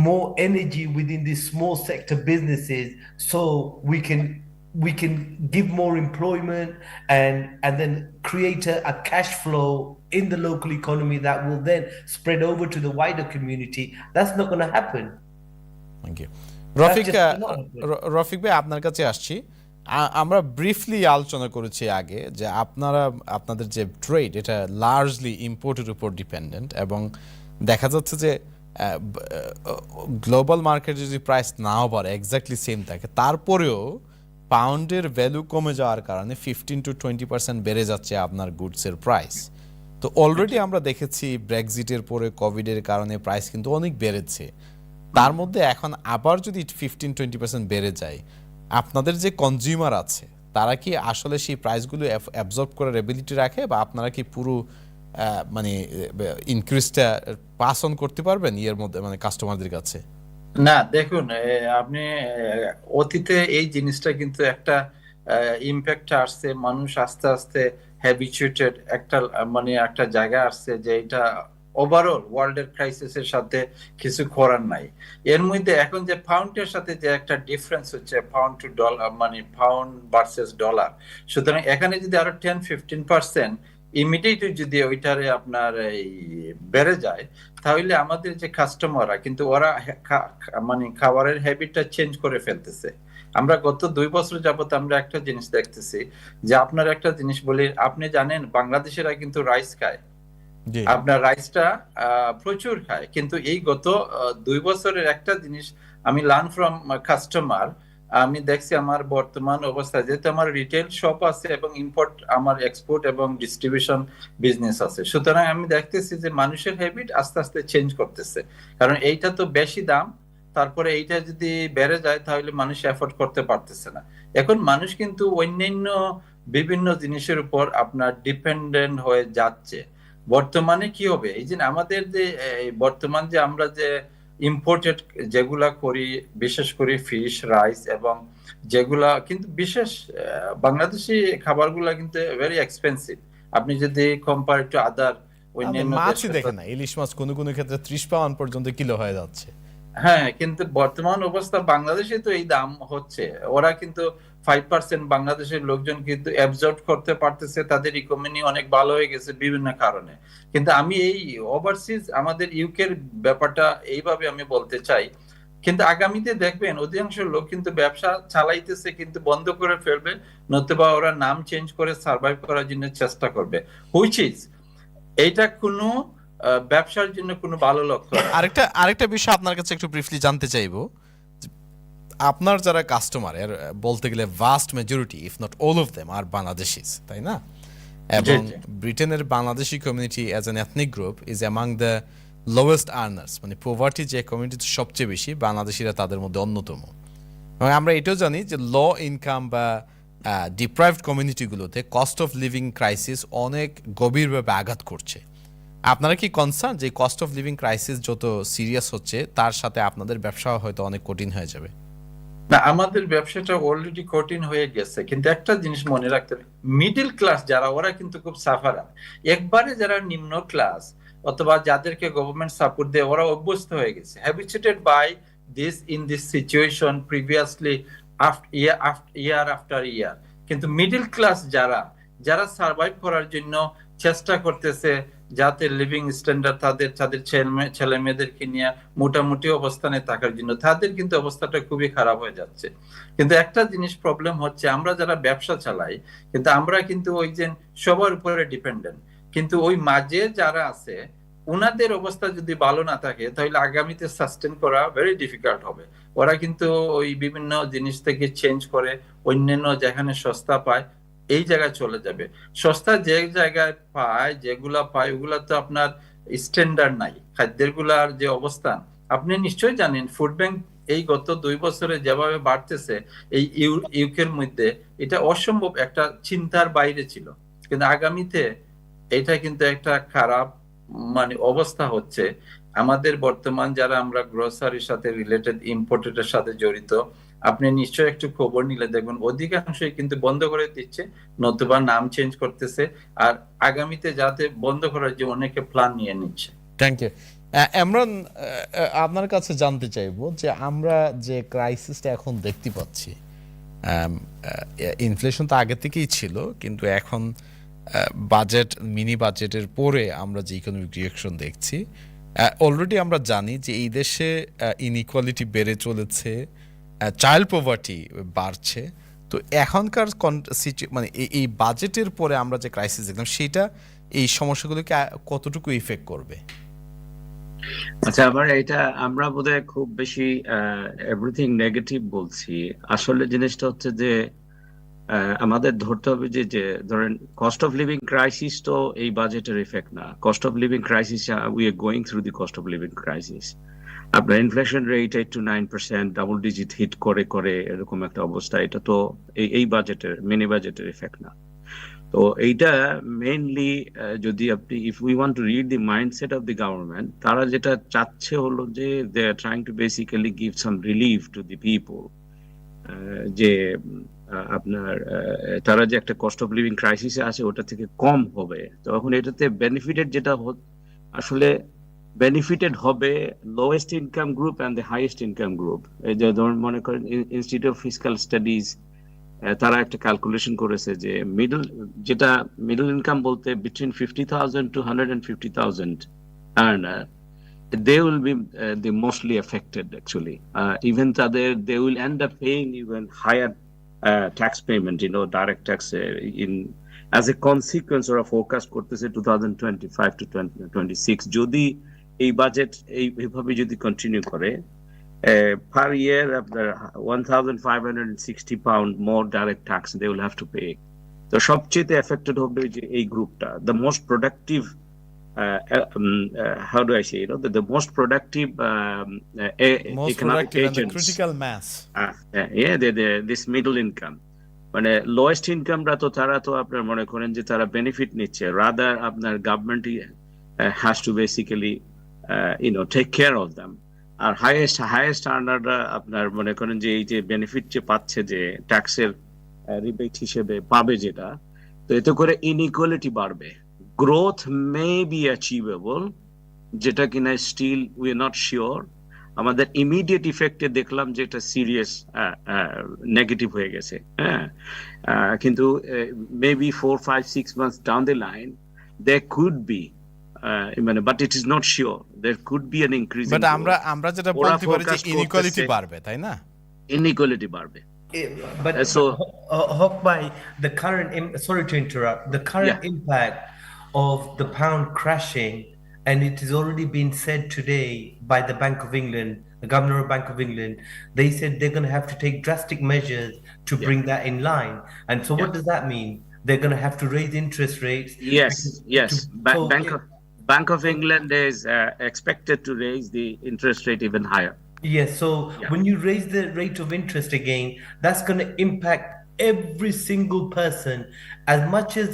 more energy within these small sector businesses, so we can give more employment and then create a cash flow in the local economy that will then spread over to the wider community. That's not going to happen. Thank you That's Rafiq just not happening. Rafiq ভাই আপনার কাছে আসছি আমরা ব্রিফলি আলোচনা করেছি আগে যে আপনাদের যে ট্রেড এটা লার্জলি ইম্পোর্টের উপর ডিপেন্ডেন্ট এবং দেখা যাচ্ছে যে গ্লোবাল মার্কেটে যদি প্রাইস নাও বাড়ে এক্স্যাক্টলি সেম থাকে তারপরেও পাউন্ডের ভ্যালু কমে যাওয়ার কারণে 15 to 20% বেড়ে যাচ্ছে আপনার গুডসের প্রাইস। তো অলরেডি আমরা দেখেছি ব্রেক্সিটের পরে কোভিডের কারণে প্রাইস কিন্তু অনেক বেড়েছে, তার মধ্যে এখন আবার যদি 15-20% বেড়ে যায় আপনাদের যে কনজিউমার আছে তারা কি আসলে সেই প্রাইসগুলো অ্যাবজর্ব করার এবিলিটি রাখে বা আপনারা কি পুরো মানে ইনক্রিজটা পাস অন করতে পারবেন এর মধ্যে মানে কাস্টমারদের কাছে? না দেখুন, আপনি অতীতে এই জিনিসটা কিন্তু একটা ইম্প্যাক্ট আসছে, মানুষ আস্তে আস্তে হ্যাবিচুয়েটেড একটা মানে একটা জায়গা আসছে যে এটা ওভারঅল ওয়ার্ল্ডের ক্রাইসিসের সাথে কিছু করার নাই। এর মধ্যে এখন যে পাউন্ডের সাথে যে একটা ডিফারেন্স হচ্ছে পাউন্ড টু ডলার মানে পাউন্ড ভার্সেস ডলার, সুতরাং এখানে যদি আরো 10-15% ইমিডিয়েটলি যদি ওইটারে আপনার এই বেড়ে যায় তাহলে আমাদের যে কাস্টমাররা কিন্তু ওরা মানে খাবারের হ্যাবিটটা চেঞ্জ করে ফেলতেছে। আমরা গত 2 বছর যাবত আমরা একটা জিনিস দেখতেছি যে আপনার একটা জিনিস বলি, আপনি জানেন বাংলাদেশেরা কিন্তু রাইস খায়, আপনার রাইসটা প্রচুর খায়, কিন্তু এই গত 2 বছরের একটা জিনিস আমি লার্ন ফ্রম কাস্টমার, আমি দেখছি আমার বর্তমান অবস্থায় যেহেতু আমার রিটেল শপ আছে এবং ইম্পোর্ট আমার এক্সপোর্ট এবং ডিস্ট্রিবিউশন বিজনেস আছে, সুতরাং আমি দেখতেছি যে মানুষের হ্যাবিট আস্তে আস্তে চেঞ্জ করতেছে। কারণ এইটা তো বেশি দাম, তারপরে এইটা যদি বেড়ে যায় তাহলে মানুষ এফোর্ড করতে পারতেছে না। এখন মানুষ কিন্তু অন্যান্য বিভিন্ন জিনিসের উপর আপনার ডিপেন্ডেন্ট হয়ে যাচ্ছে। বর্তমানে কি হবে, এই যে আমাদের যে বর্তমান যে আমরা যে ইম্পোর্টেড যেগুলা করি বিশেষ করে ফিশ, রাইস এবং যেগুলা কিন্তু বিশেষ বাংলাদেশি খাবারগুলা কিন্তু ভেরি এক্সপেন্সিভ। আপনি যদি কম্পেয়ার টু আদার অন্যান্য মাছই দেখেন না, ইলিশ মাছ কোনো কোনো ক্ষেত্রে 30 পাউন্ড পর্যন্ত কিলো হয়ে যাচ্ছে। হ্যাঁ, কিন্তু বর্তমান অবস্থা বাংলাদেশে তো এই দাম হচ্ছে, ওরা কিন্তু 5% বাংলাদেশের লোকজন কিন্তু অ্যাবজর্ব করতে পারতেছে, তাদের ইকোনমি অনেক ভালো হয়ে গেছে বিভিন্ন কারণে। কিন্তু আমি এই ওভারসিজ আমাদের ইউকের ব্যাপারটা এইভাবে আমি বলতে চাই, কিন্তু আগামীতে দেখবেন অধিকাংশ লোক কিন্তু ব্যবসা চালাইতেছে কিন্তু বন্ধ করে ফেলবে, নতুবা ওরা নাম চেঞ্জ করে সার্ভাইভ করার জন্য চেষ্টা করবে, হুইচ ইজ এইটা কোনো ব্যবসার জন্য কোনো ভালো লক্ষ্য। আরেকটা বিষয় আপনার কাছে একটু ব্রিফলি জানতে চাইবো, আপনার যারা কাস্টমার এর বলতে গেলে vast majority if not all of them are Bangladeshis, তাই না? এবং ব্রিটেনের Bangladeshi community as an ethnic group is among the lowest earners, মানে পভার্টি যে কমিউনিটি সবচেয়ে বেশি, বাংলাদেশিরা তাদের মধ্যে অন্যতম। এবং আমরা এটাও জানি যে লো ইনকাম বা ডিপ্রাইভড কমিউনিটিগুলোতে কস্ট অফ লিভিং ক্রাইসিস অনেক গভীরভাবে আঘাত করছে। আপনারা কি কনসার্ন যে কস্ট অফ লিভিং ক্রাইসিস যত সিরিয়াস হচ্ছে তার সাথে আপনাদের ব্যবসা হয়তো অনেক কঠিন হয়ে যাবে? না, আমাদের ব্যবসাটা অলরেডি কঠিন হয়ে গেছে, কিন্তু একটা জিনিস মনে রাখতে হবে, মিডল ক্লাস যারা ওরা কিন্তু খুব সাফার। একবারে যারা নিম্ন ক্লাস অথবা যাদেরকে গভর্নমেন্ট সাপোর্ট দেয় ওরা অভ্যস্ত হয়ে গেছে, habituated by this in this situation previously year after year. কিন্তু মিডল ক্লাস যারা সার্ভাইভ করার জন্য চেষ্টা করতেছে যাতে লিভিং স্ট্যান্ডার্ড তাদের ছেলে মেয়েদেরকে নিয়ে মোটামুটি অবস্থানে থাকার জন্য, তাদের কিন্তু অবস্থাটা খুবই খারাপ হয়ে যাচ্ছে। কিন্তু একটা জিনিস প্রবলেম হচ্ছে, আমরা যারা ব্যবসা চালাই কিন্তু আমরা কিন্তু ওই যে সবার উপরে ডিপেন্ডেন্ট, কিন্তু ওই মাঝে যারা আছে ওনাদের অবস্থা যদি ভালো না থাকে তাহলে আগামীতে সাস্টেন করা ভেরি ডিফিকাল্ট হবে। ওরা কিন্তু ওই বিভিন্ন জিনিস থেকে চেঞ্জ করে অন্যান্য যেখানে সস্তা পায় এই জায়গায় চলে যাবে। সস্তা যে জায়গায় পায় যেগুলা পায় ওগুলা তো আপনার স্ট্যান্ডার্ড নাই, খাদ্যের গুলার যে অবস্থান আপনি নিশ্চয়ই জানেন। ফুড ব্যাংক এই গত 2 বছরে যেভাবে বাড়তেছে এই ইউকের মধ্যে, এটা অসম্ভব একটা চিন্তার বাইরে ছিল, কিন্তু আগামীতে এটা কিন্তু একটা খারাপ মানে অবস্থা হচ্ছে। আমাদের বর্তমান যারা আমরা গ্রোসারির সাথে রিলেটেড ইম্পোর্টের সাথে জড়িত, আপনি নিশ্চয়ই একটু খবর নিলে দেখবেন অধিকাংশই কিন্তু বন্ধ করে দিচ্ছে, নতুবা নাম চেঞ্জ করতেছে, আর আগামীতে যাতে বন্ধ করার যে অনেকে প্ল্যান নিয়ে নিচ্ছে। Thank you. এমরান, আপনার কাছে জানতে চাইবো যে আমরা যে ক্রাইসিসটা এখন দেখতে পাচ্ছি, ইনফ্লেশন তো আগে থেকেই ছিল, কিন্তু এখন বাজেট, মিনি বাজেটের পরে আমরা যে ইকোনমিক রিঅ্যাকশন দেখছি, অলরেডি আমরা জানি যে এই দেশে ইনইকুয়ালিটি বেড়ে চলেছে, চাইল্ড পভার্টি বাড়ছে। তো এখনকার মানে এই বাজেটের পরে আমরা যে ক্রাইসিস দেখলাম, সেটা এই সমস্যাগুলোকে কতটুকু ইফেক্ট করবে? আচ্ছা, আবার এটা আমরা বোধহয় খুব বেশি এভরিথিং নেগেটিভ বলছি। আসলে জিনিসটা হচ্ছে যে আমাদের ধরতে হবে যে যে ধরেন কস্ট অফ লিভিং ক্রাইসিস তো এই বাজেটের ইফেক্ট না। Cost of living crisis, we are going through the cost of living crisis. আপনার inflation rate 8 to 9%, double digit hit করে করে এরকম একটা অবস্থা, এটা তো এই বাজেটের, মিনি বাজেটের ইফেক্ট না। তো এইটা মেইনলি যদি আপনি, if we want to read the mindset of the government, তারা যেটা চাচ্ছে হলো যে they are trying to basically give some relief to the people. যে আপনার তারা যে একটা কস্ট অফ লিভিং ক্রাইসিসে আছে ওটা থেকে কম হবে। তো এখন এটাতে বেনিফিটেড যেটা আসলে বেনিফিটেড হবে lowest income group and the highest income group. এই যে ধরুন মনে করেন ইনস্টিটিউট অফ ফিসক্যাল স্টাডিজ, তারা একটা ক্যালকুলেশন করেছে যে যেটা মিডল ইনকাম বলতে between 50,000 to 150,000 earner, they will be the mostly affected actually. Even they will end up paying even higher tax payment, direct tax in as a consequence or a forecast করতেছে 2025 to 2026 যদি এই বাজেট এইভাবে যদি কন্টিনিউ করে, per year after 1,560 pound more direct tax they will have to pay. তো সবচেয়ে affected হবে যে এই গ্রুপটা, the most productive how do I say, the most productive economic agents, and the critical mass. This middle income, মানে লোয়েস্ট ইনকামরা তো তারা তো আপনার মনে করেন যে তারা বেনিফিট নিচ্ছে, রাদার আপনার government has to basically take care of them. আর হাইয়েস্ট আর্নাররা আপনার মনে করেন যে এই যে বেনিফিট যে পাচ্ছে, যে ট্যাক্সের রিবেট হিসেবে পাবে যেটা, তো এতে করে ইনইকুয়ালিটি বাড়বে। গ্রোথ মে বি অ্যাচিভেবল, যেটা কিনা still we are not sure. আমাদের ইমিডিয়েট ইফেক্টে দেখলাম যে এটা সিরিয়াস নেগেটিভ হয়ে গেছে, হ্যাঁ। কিন্তু maybe 4-5-6 months down the line there could be, but it is not sure, there could be an increase. But আমরা যেটা বলতে পারি যে ইনইকুয়ালিটি বাড়বে, তাই না? ইনইকুয়ালিটি বাড়বে। But Hawk, by the current, sorry to interrupt, the current impact of the pound crashing, and it has already been said today by the Bank of England, the Governor of Bank of England, they said they're going to have to take drastic measures to bring that in line. And so what does that mean? They're going to have to raise interest rates. Yes. Bank of England is expected to raise the interest rate even higher. Yes, so when you raise the rate of interest again, that's going to impact every single person. As much as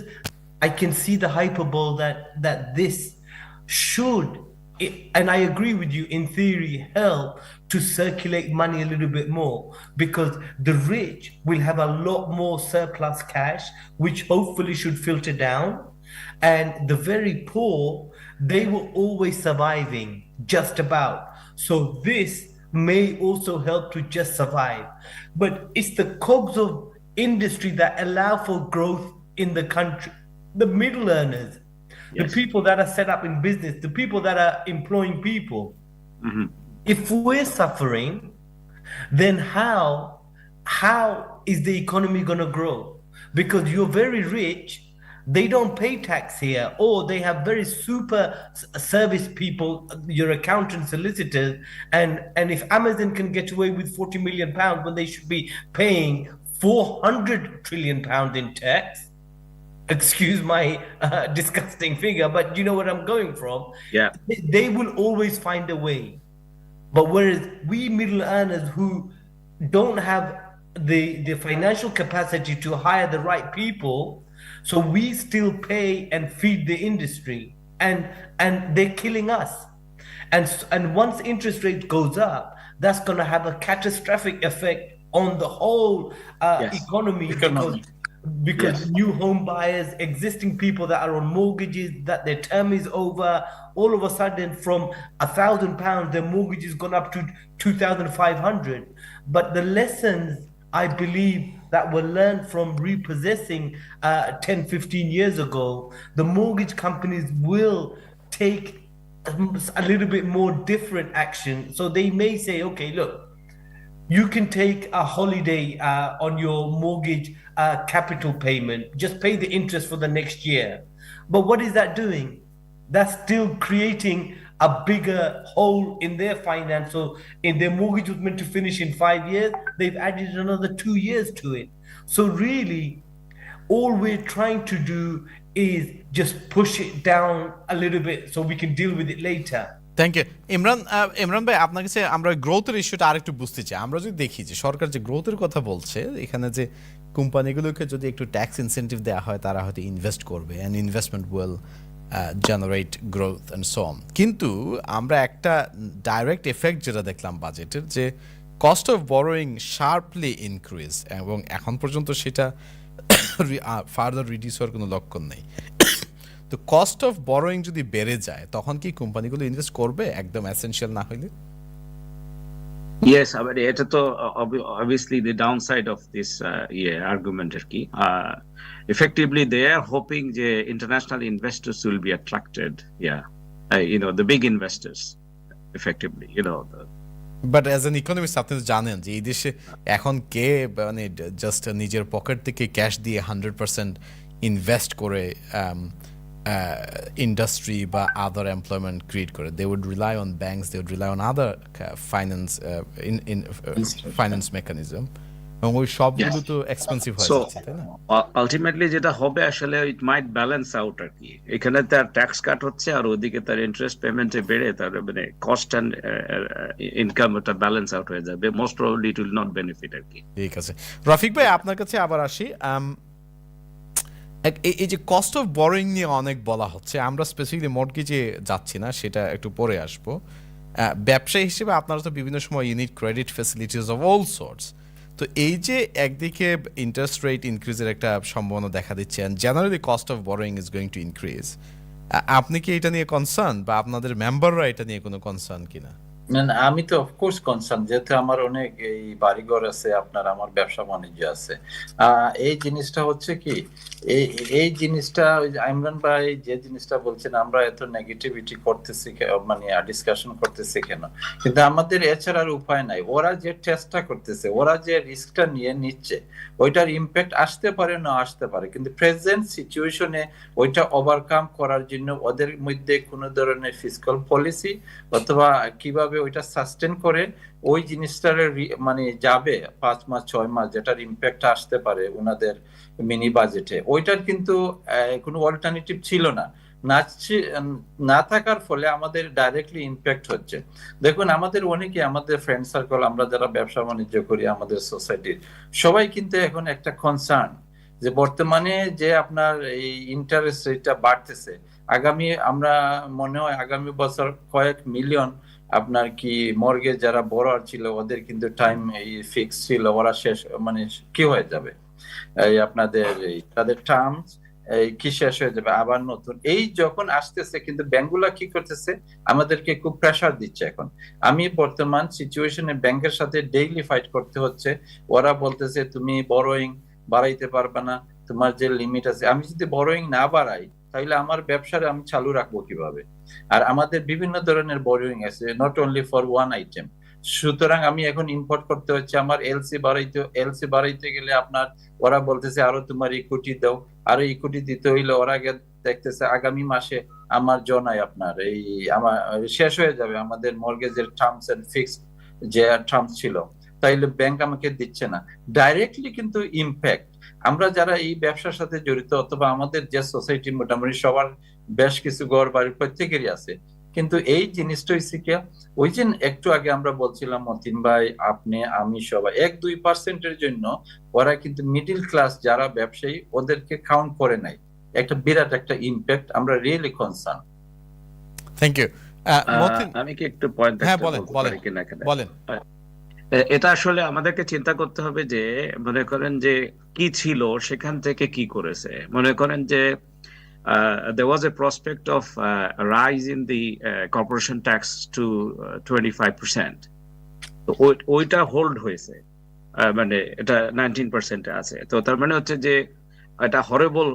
I can see the hyperbole that this should, and I agree with you, in theory, help to circulate money a little bit more, because the rich will have a lot more surplus cash, which hopefully should filter down, and the very poor, they were always surviving just about. So this may also help to just survive. But it's the cogs of industry that allow for growth in the country, the middle earners, the people that are set up in business, the people that are employing people. Mm-hmm. If we're suffering, then how is the economy going to grow? Because you're very rich, they don't pay tax here, or they have very super service people, your accountants, solicitors, and if Amazon can get away with 40 million pounds when they should be paying 400 trillion pounds in tax, excuse my disgusting figure, but you know what I'm going from. Yeah, they will always find a way. But whereas we middle earners who don't have the financial capacity to hire the right people, so we still pay and feed the industry, and they're killing us. And once interest rate goes up, that's going to have a catastrophic effect on the whole economy. Because because Yes. new home buyers, existing people that are on mortgages, that their term is over, all of a sudden from £1,000, their mortgage has gone up to 2,500. But the lessons I believe that were learned from repossessing 10, 15 years ago, the mortgage companies will take a little bit more different action. So they may say, okay, look, you can take a holiday on your mortgage capital payment, just pay the interest for the next year. But what is that doing? That's still creating a bigger hole in their finance. So if their mortgage was meant to finish in 5 years, they've added another 2 years to it. So really, all we're trying to do is just push it down a little bit so we can deal with it later. Thank you Imran ভাই, আপনার কাছে আমরা গ্রোথের ইস্যুটা আরেকটু বুঝতে চাই। আমরা যদি দেখি যে সরকার যে গ্রোথের কথা বলছে, এখানে যে কোম্পানিগুলোকে যদি একটু ট্যাক্স ইনসেন্টিভ দেওয়া হয়, তারা হয়তো ইনভেস্ট করবে, and investment will generate growth and so on. কিন্তু আমরা একটা ডাইরেক্ট এফেক্ট যেটা দেখলাম বাজেটের, যে cost of borrowing sharply increase, এবং এখন পর্যন্ত সেটা ফার্দার রিডিউস হওয়ার কোনো লক্ষণ নেই। তো কস্ট অফ বরোয়িং যদি বেড়ে যায়, তখন কি কোম্পানিগুলো ইনভেস্ট করবে একদম এসেনশিয়াল না হইলে? Yes, I mean, এটা তো obviously the downside of this argument আর কি. Effectively, they are hoping যে international investors will be attracted. Yeah, the big investors, effectively, but as an economist আপনি তো জানেন যে এই দেশে এখন কে মানে জাস্ট নিজের পকেট থেকে ক্যাশ দিয়ে 100% ইনভেস্ট করে industry বা other employment create করে? They would rely on banks, they would rely on other finance mechanism, এবং ওই সবগুলো তো এক্সপেন্সিভ হয়ে যাচ্ছে, তাই না? আলটিমেটলি যেটা হবে আসলে, ইট মাইট ব্যালেন্স আউট আর কি। এখানে তার ট্যাক্স কাট হচ্ছে, আর ওদিকে তার ইন্টারেস্ট পেমেন্টে বেড়ে তার মানে কস্ট অ্যান্ড ইনকাম ওটা ব্যালেন্স আউট হয়ে যাবে। Most probably it will not benefit আর কি। ঠিক আছে, রফিক ভাই আপনার কাছে আবার আসি। এই যে কস্ট অফ বরোয়িং নিয়ে অনেক বলা হচ্ছে, আমরা স্পেসিফিকলি মর্টগেজে যাচ্ছি না, সেটা একটু পরে আসবো। ব্যবসায়ী হিসেবে আপনারা তো বিভিন্ন সময় unit credit facilities of all swords, তো এই যে একদিকে ইন্টারেস্ট রেট ইনক্রিজের একটা সম্ভাবনা দেখা দিচ্ছে, and generally cost of borrowing is going to increase, আপনি কি এটা নিয়ে কনসার্ন, বা আপনাদের মেম্বাররা এটা নিয়ে কোনো কনসার্ন কিনা? না, আমি তো অফকোর্স কনসার্ন, যেহেতু আমার অনেক এই বাড়িঘর আছে, আপনার আমার ব্যবসা বাণিজ্য আছে। এই জিনিসটা হচ্ছে কি, এই জিনিসটা ইমরান ভাই যে জিনিসটা বলছেন, আমরা এত নেগেটিভিটি করতেছি মানে ডিসকাশন করতেছি কেন? কিন্তু আমাদের এছাড়া আর উপায় নাই। ওরা যে চেষ্টা করতেছে, ওরা যে রিস্কটা নিয়ে নিচ্ছে, ওইটার ইম্প্যাক্ট আসতে পারে না আসতে পারে, কিন্তু প্রেজেন্ট সিচুয়েশনে ওইটা ওভারকাম করার জন্য ওদের মধ্যে কোনো ধরনের ফিসকাল পলিসি অথবা কিভাবে ওইটা সাস্টেন করে ওই জিনিসটার মানে যাবে 5 মাস 6 মাস, যেটার ইম্প্যাক্ট আসতে পারে ওনাদের মিনি বাজেটে, ওইটার কিন্তু কোনো অল্টারনেটিভ ছিল না। না থাকার ফলে আমাদের ডাইরেক্টলি ইম্প্যাক্ট হচ্ছে। দেখুন, আমাদের অনেকে, আমাদের ফ্রেন্ড সার্কেল, আমরা যারা ব্যবসা বাণিজ্য করি, আমাদের সোসাইটির সবাই কিন্তু এখন একটা কনসার্ন যে বর্তমানে যে আপনার এই ইন্টারেস্ট রেটটা বাড়তেছে, আমরা মনে হয় আগামী বছর কয়েক মিলিয়ন আপনার কি মর্গেজ যারা বড় ছিল, ওদের কিন্তু টাইম এই ফিক্স ছিল, ওরা শেষ মানে কি হয়ে যাবে, এই আপনাদের তাদের টার্মস কি শেষ হয়ে যাবে, আবার নতুন এই যখন আসতেছে, কিন্তু ব্যাংকগুলা কি করতেছে, আমাদেরকে খুব প্রেসার দিচ্ছে। এখন আমি বর্তমান সিচুয়েশনে ব্যাংকের সাথে ডেইলি ফাইট করতে হচ্ছে। ওরা বলতেছে তুমি বরোয়িং বাড়াইতে পারবে না, তোমার যে লিমিট আছে। আমি যদি বরোয়িং না বাড়াই, তাহলে আমার ব্যবসাটা আমি চালু রাখবো কিভাবে? আর আমাদের বিভিন্ন ধরনের বরোয়িং আছে, not only for one item. সুতরাং আমি এখন ইম্পোর্ট করতে হচ্ছে, আমার এলসি বাড়াইতে গেলে আপনার ওরা বলতেছে আরো তোমার ইকুইটি দাও, আরো ইকুইটি দিতে হইলে ওরা দেখতেছে আগামী মাসে আমার জনায় আপনার এই আমার শেষ হয়ে যাবে আমাদের মর্গেজের টার্মস এন্ড ফিক্সড যে টার্মস ছিল, তাইলে ব্যাংক আমাকে দিচ্ছে না। ডাইরেক্টলি কিন্তু ইম্প্যাক্ট আমরা যারা এই ব্যবসার সাথে জড়িত, অথবা আমাদের যে সোসাইটি মোটামুটি সবার বেশ কিছু ঘর বাড়ি প্রত্যেকেরই আছে, কিন্তু এই জিনিসটা হচ্ছে কি, ওই যে একটু আগে আমরা বলছিলাম মতিন ভাই, আপনি আমি সবাই 1-2% জন্য ওরা কিন্তু মিডিল ক্লাস যারা ব্যবসায়ী ওদেরকে কাউন্ট করে নাই। একটা বিরাট একটা ইম্প্যাক্ট, আমরা রিয়েলি কনসার্ন। Thank you. আমি কি একটু পয়েন্ট হ্যাঁ বলেন। এটা আসলে আমাদেরকে চিন্তা করতে হবে যে মনে করেন যে কি ছিল সেখান থেকে কি করেছে। মনে করেন যে there was a prospect of rise in the corporation tax to 25%. তো ওইটা হোল্ড হয়েছে, মানে এটা 19% আছে। তো তার মানে হচ্ছে যে এটা হরেবল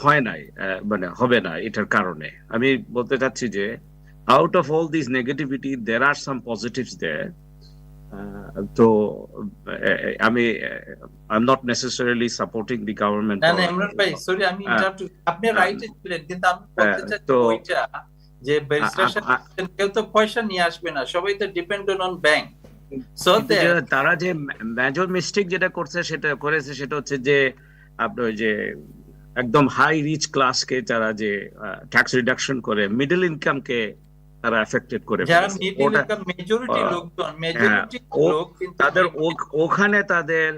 হয় নাই, মানে হবে না এটার কারণে। আমি বলতে চাচ্ছি যে out of all this negativity there are some positives there. তো আমি I am not necessarily supporting the government. না না ইমরান ভাই, সরি আমি ইন্টারাপ্ট, আপনি রাইটে ছিলেন, কিন্তু আমি বলতে চাচ্ছি তো ওইটা যে ব্যারিস্টার সাহেব কেউ তো পয়সা নিয়ে আসবে না, সবাই তো ডিপেন্ডেন্ট অন ব্যাংক। সো তারা যে মেজর মিস্টেক যেটা করেছে সেটা হচ্ছে যে আপনার ওই যে একদম হাই রিচ ক্লাসকে তারা যে ট্যাক্স রিডাকশন করে মিডল ইনকামকে তারা এফেক্টেড করে যারা ফেলেছে। মিডল ইনকাম মেজরিটি লোক কিন্তু তাদের ওখানে তাদের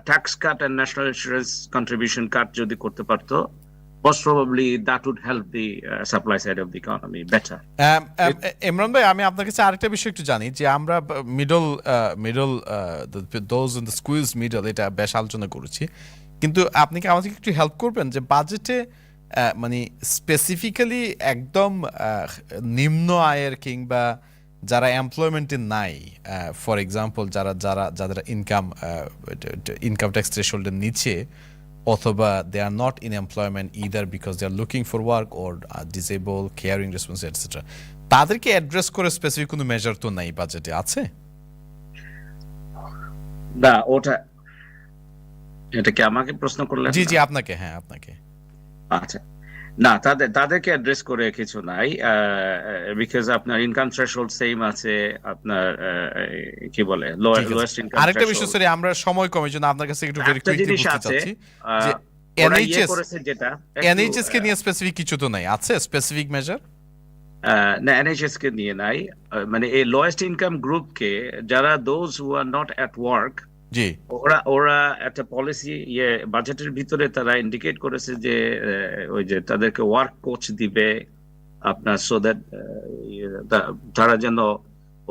tax cut and national insurance contribution cut যদি করতে পারতো, most probably that would help the supply side of the economy better. Imran ভাই, আমি আপনার কাছে আরেকটা বিষয় একটু জানি যে আমরা middle those in the squeeze middle এটা বেশ আলোচনা করেছি, কিন্তু আপনি কি আমাকে একটু হেল্প করবেন যে বাজেটে মানে স্পেসিফিক্যালি একদম নিম্ন আয়ের কিংবা যারা এমপ্লয়মেন্টে নাই, ফর এক্সাম্পল যাদের ইনকাম ট্যাক্স থ্রেশহোল্ডের নিচে, অথবা they are not in employment either because they are looking for work or disabled, caring responsibility, etc. তাদেরকে অ্যাড্রেস করে স্পেসিফিক কোনো মেজার তো নাই বাজেটে, আছে? না, এটা কি আমাকে প্রশ্ন করলেন? জি আপনাকে, হ্যাঁ আপনাকে। আচ্ছা, না তাদেরকে অ্যাড্রেস করে কিছু নাই, বিকজ আপনার ইনকাম থ্রেশহোল্ড সেম আছে, আপনার কি বলে লোয়েস্ট ইনকাম। আরেকটা বিষয়, সরি আমরা সময় কমের জন্য আপনার কাছে একটু ভেরি কুইকলি বলতে চাচ্ছি যে এনএইচএস কে নিয়ে স্পেসিফিক কিছু তো নাই, আছে স্পেসিফিক মেজার? না, এনএইচএস কে নিয়ে নাই, মানে এই লোয়েস্ট ইনকাম গ্রুপকে যারা those who are not at work, জি ওরা একটা পলিসি বাজেটের ভিতরে তারা ইন্ডিকেট করেছে যে ওই যে তাদেরকে ওয়ার্ক কোচ দিবে আপনার, সো দ্যাট তারা যেন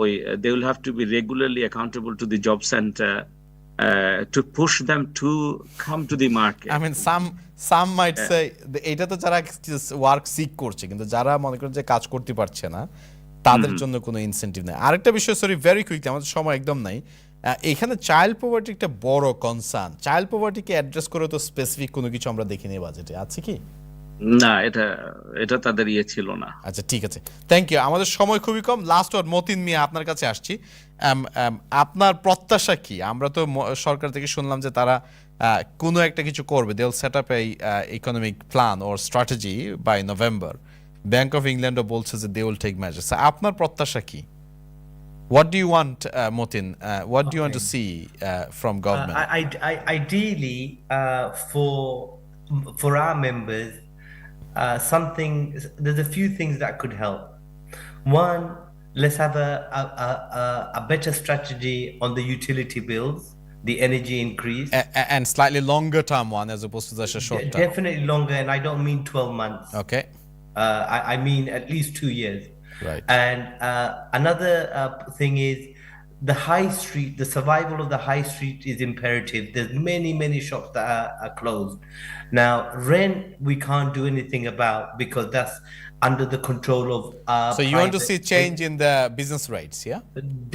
ওই they will have to be regularly accountable to the job centre to push them to come to the market. I mean some might say এটা তো যারা ওয়ার্ক সিক করছে, কিন্তু যারা মনে করেন যে কাজ করতে পারছে না তাদের জন্য কোনো ইনসেন্টিভ নেই। আরেকটা বিষয়, সরি ভেরি কুইকলি, আমাদের সময় একদম নাই, এখানে চাইল্ড পভার্টি একটা বড় কনসার্ন। চাইল্ড পভার্টিকে অ্যাড্রেস করে তো স্পেসিফিক কোনো কিছু আমরা দেখিনি বাজেটে, আছে কি? না, এটা তাদের ছিল না। আচ্ছা ঠিক আছে, থ্যাংক ইউ। আমাদের সময় খুবই কম। লাস্ট ওয়ার্ড মতিন মিয়া, আপনার কাছে আসছি। আপনার প্রত্যাশা কি? আমরা তো সরকার থেকে শুনলাম যে তারা কোনো একটা কিছু করবে, they will set up a economic plan or strategy by November. Bank of ইংল্যান্ডও বলছে যে দে উইল টেক মেজার্স। আপনার প্রত্যাশা কি? What do you want, Motin? What do you want to see from government? Ideally, for our members, there's a few things that could help. One, let's have a better strategy on the utility bills, the energy increase. And slightly longer term one as opposed to just a short term. Definitely longer, and I don't mean 12 months. Okay. I mean at least 2 years. Right. And another thing is the high street, the survival of the high street is imperative. There's many shops that are closed. Now, rent, we can't do anything about because that's under the control of so you want to see change in the business rates, yeah?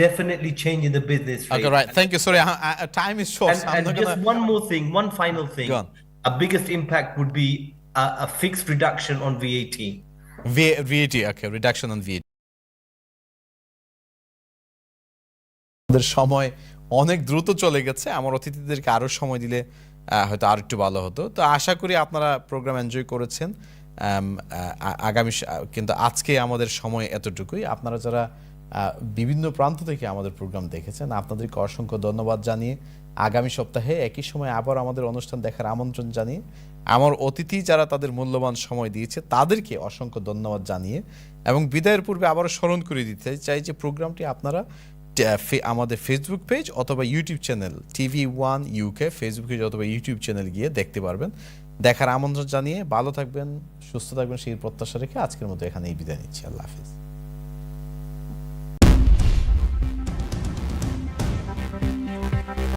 Definitely change in the business rates. Okay, right. Thank you. Sorry, time is short. And just one more thing, one final thing. Go on. A biggest impact would be a fixed reduction on VAT. VAT, okay, reduction on VAT. আমাদের সময় অনেক দ্রুত চলে গেছে, আমার অতিথিদেরকে আরো সময় দিলে হয়তো আর একটু ভালো হতো। তো আশা করি আপনারা প্রোগ্রাম এনজয় করেছেন। আগামী কিন্তু আজকে আমাদের সময় এতটুকুই। আপনারা যারা বিভিন্ন প্রান্ত থেকে আমাদের প্রোগ্রাম দেখেছেন, আপনাদেরকে অসংখ্য ধন্যবাদ জানিয়ে আগামী সপ্তাহে একই সময় আবার আমাদের অনুষ্ঠান দেখার আমন্ত্রণ জানিয়ে, আমার অতিথি যারা তাদের মূল্যবান সময় দিয়েছে তাদেরকে অসংখ্য ধন্যবাদ জানিয়ে, এবং বিদায়ের পূর্বে আবারও স্মরণ করে দিতে চাই যে প্রোগ্রামটি আপনারা আমাদের ফেসবুক পেজ অথবা YouTube channel TV1 UK Facebook page অথবা ইউটিউব চ্যানেল গিয়ে দেখতে পারবেন। দেখার আমন্ত্রণ জানিয়ে ভালো থাকবেন, সুস্থ থাকবেন সেই প্রত্যাশা রেখে আজকের মতো এখানেই বিদায় নিচ্ছি। আল্লাহ হাফেজ।